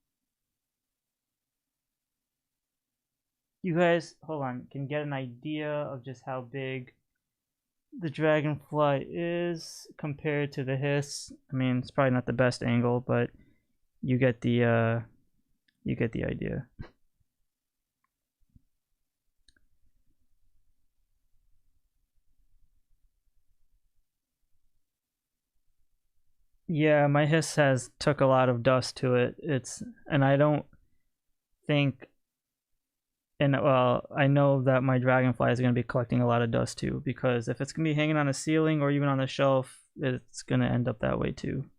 You guys, hold on, can get an idea of just how big the Dragonfly is compared to the Hiss. I mean, it's probably not the best angle, but you get the idea. Yeah, my Hiss has took a lot of dust to it. And I don't think, and well, I know that my Dragonfly is going to be collecting a lot of dust too, because if it's going to be hanging on a ceiling or even on the shelf, it's going to end up that way too.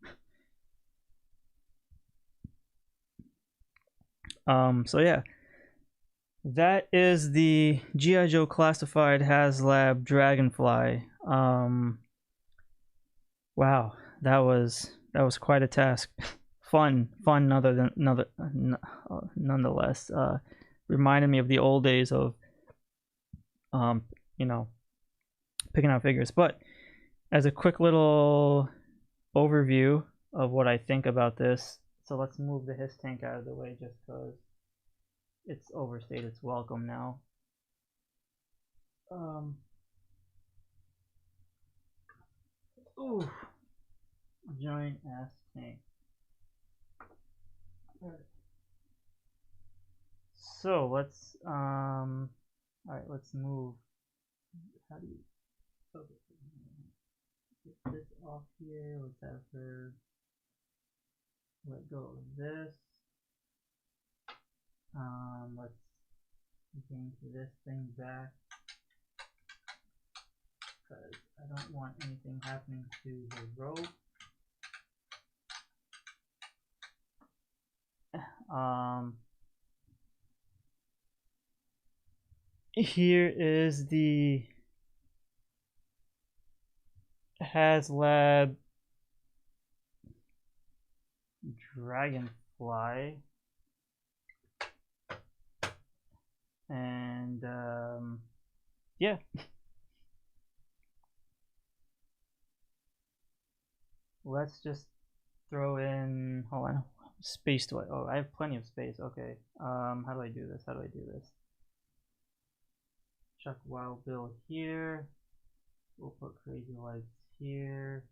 So yeah, that is the G.I. Joe classified Haslab Dragonfly. Wow, that was quite a task. fun nonetheless. Reminded me of the old days of you know, picking out figures. But as a quick little overview of what I think about this, so let's move the Hiss tank out of the way just because it's overstayed its welcome now. Ooh, giant ass tank. So let's alright, let's move. How do you get this off here? Let's have her let go of this. Let's change this thing back because I don't want anything happening to the rope. Here is the Haslab Dragonfly, and yeah. Let's just throw in, hold on, space do I, oh, I have plenty of space, okay. How do I do this? Chuck WILDBILL here. We'll put CRAZYLEGS here.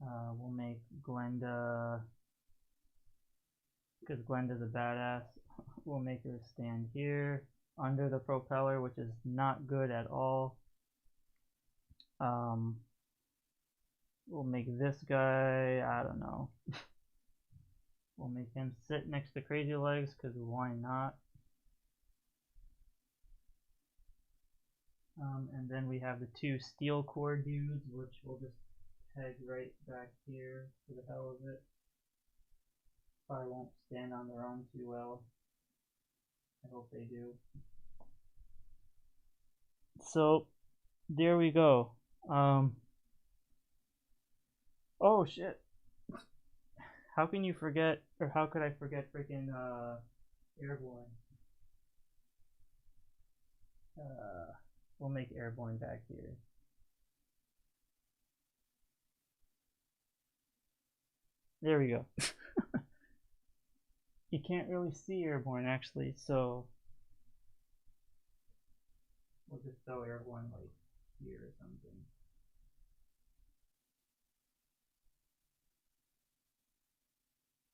We'll make Glenda, because Glenda's a badass, we'll make her stand here under the propeller, which is not good at all. We'll make this guy, I don't know. We'll make him sit next to CRAZYLEGS, because why not? And then we have the two steel core dudes, which we'll just peg right back here for the hell of it. Probably won't stand on their own too well. I hope they do. So, there we go. Oh shit. How can you forget, or how could I forget freaking Airborne? We'll make Airborne back here. There we go. You can't really see Airborne actually, so we'll just throw Airborne like here or something.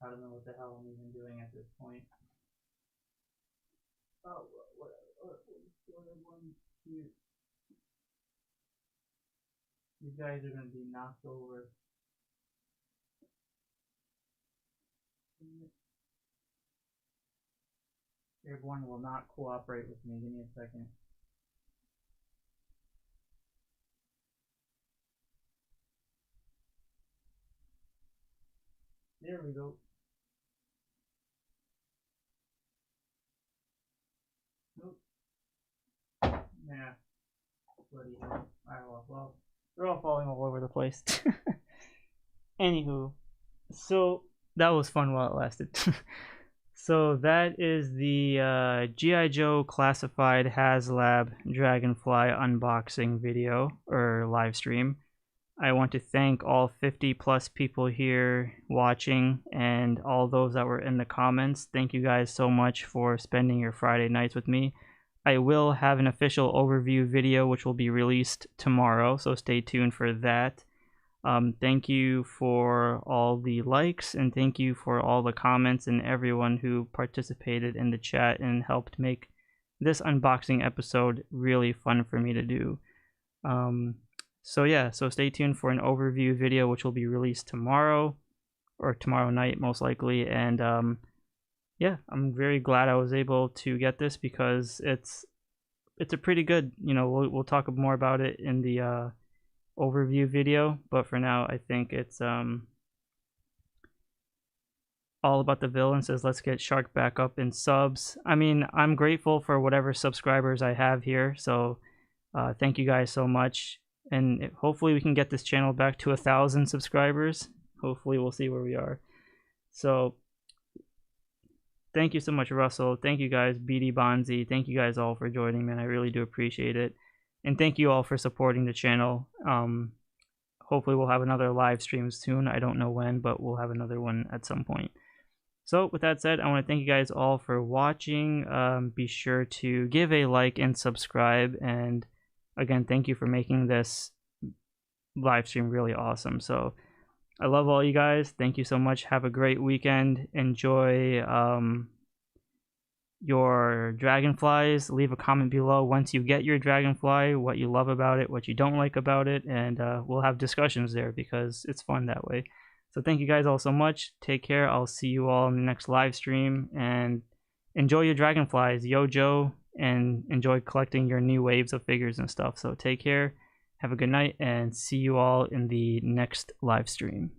I don't know what the hell I'm even doing at this point. Oh, whatever. One here. These guys are going to be knocked over. Airborne will not cooperate with me. Give me a second. There we go. Nope. Nah. Bloody hell. Alright, well, they're all falling all over the place. Anywho, so that was fun while it lasted. So that is the G.I. Joe classified Haslab Dragonfly unboxing video or live stream. I want to thank all 50 plus people here watching and all those that were in the comments. Thank you guys so much for spending your Friday nights with me. I will have an official overview video which will be released tomorrow, so stay tuned for that. Thank you for all the likes, and thank you for all the comments and everyone who participated in the chat and helped make this unboxing episode really fun for me to do. So yeah, so stay tuned for an overview video which will be released tomorrow, or tomorrow night most likely. And yeah, I'm very glad I was able to get this because it's a pretty good, you know, we'll talk more about it in the overview video, but for now I think it's all about the villain. Says let's get Shark back up in subs. I mean, I'm grateful for whatever subscribers I have here, so thank you guys so much, and hopefully we can get this channel back to 1,000 subscribers. Hopefully we'll see where we are. So thank you so much, Russell. Thank you guys, BD Bonzi. Thank you guys all for joining, man. I really do appreciate it. And thank you all for supporting the channel. Hopefully we'll have another live stream soon. I don't know when, but we'll have another one at some point. So with that said, I want to thank you guys all for watching. Be sure to give a like and subscribe. And again, thank you for making this live stream really awesome. So I love all you guys. Thank you so much. Have a great weekend. Enjoy your dragonflies. Leave a comment below once you get your dragonfly, what you love about it, what you don't like about it, and we'll have discussions there because it's fun that way. So thank you guys all so much. Take care. I'll see you all in the next live stream, and enjoy your dragonflies, yo Joe, and enjoy collecting your new waves of figures and stuff. So take care, have a good night, and see you all in the next live stream.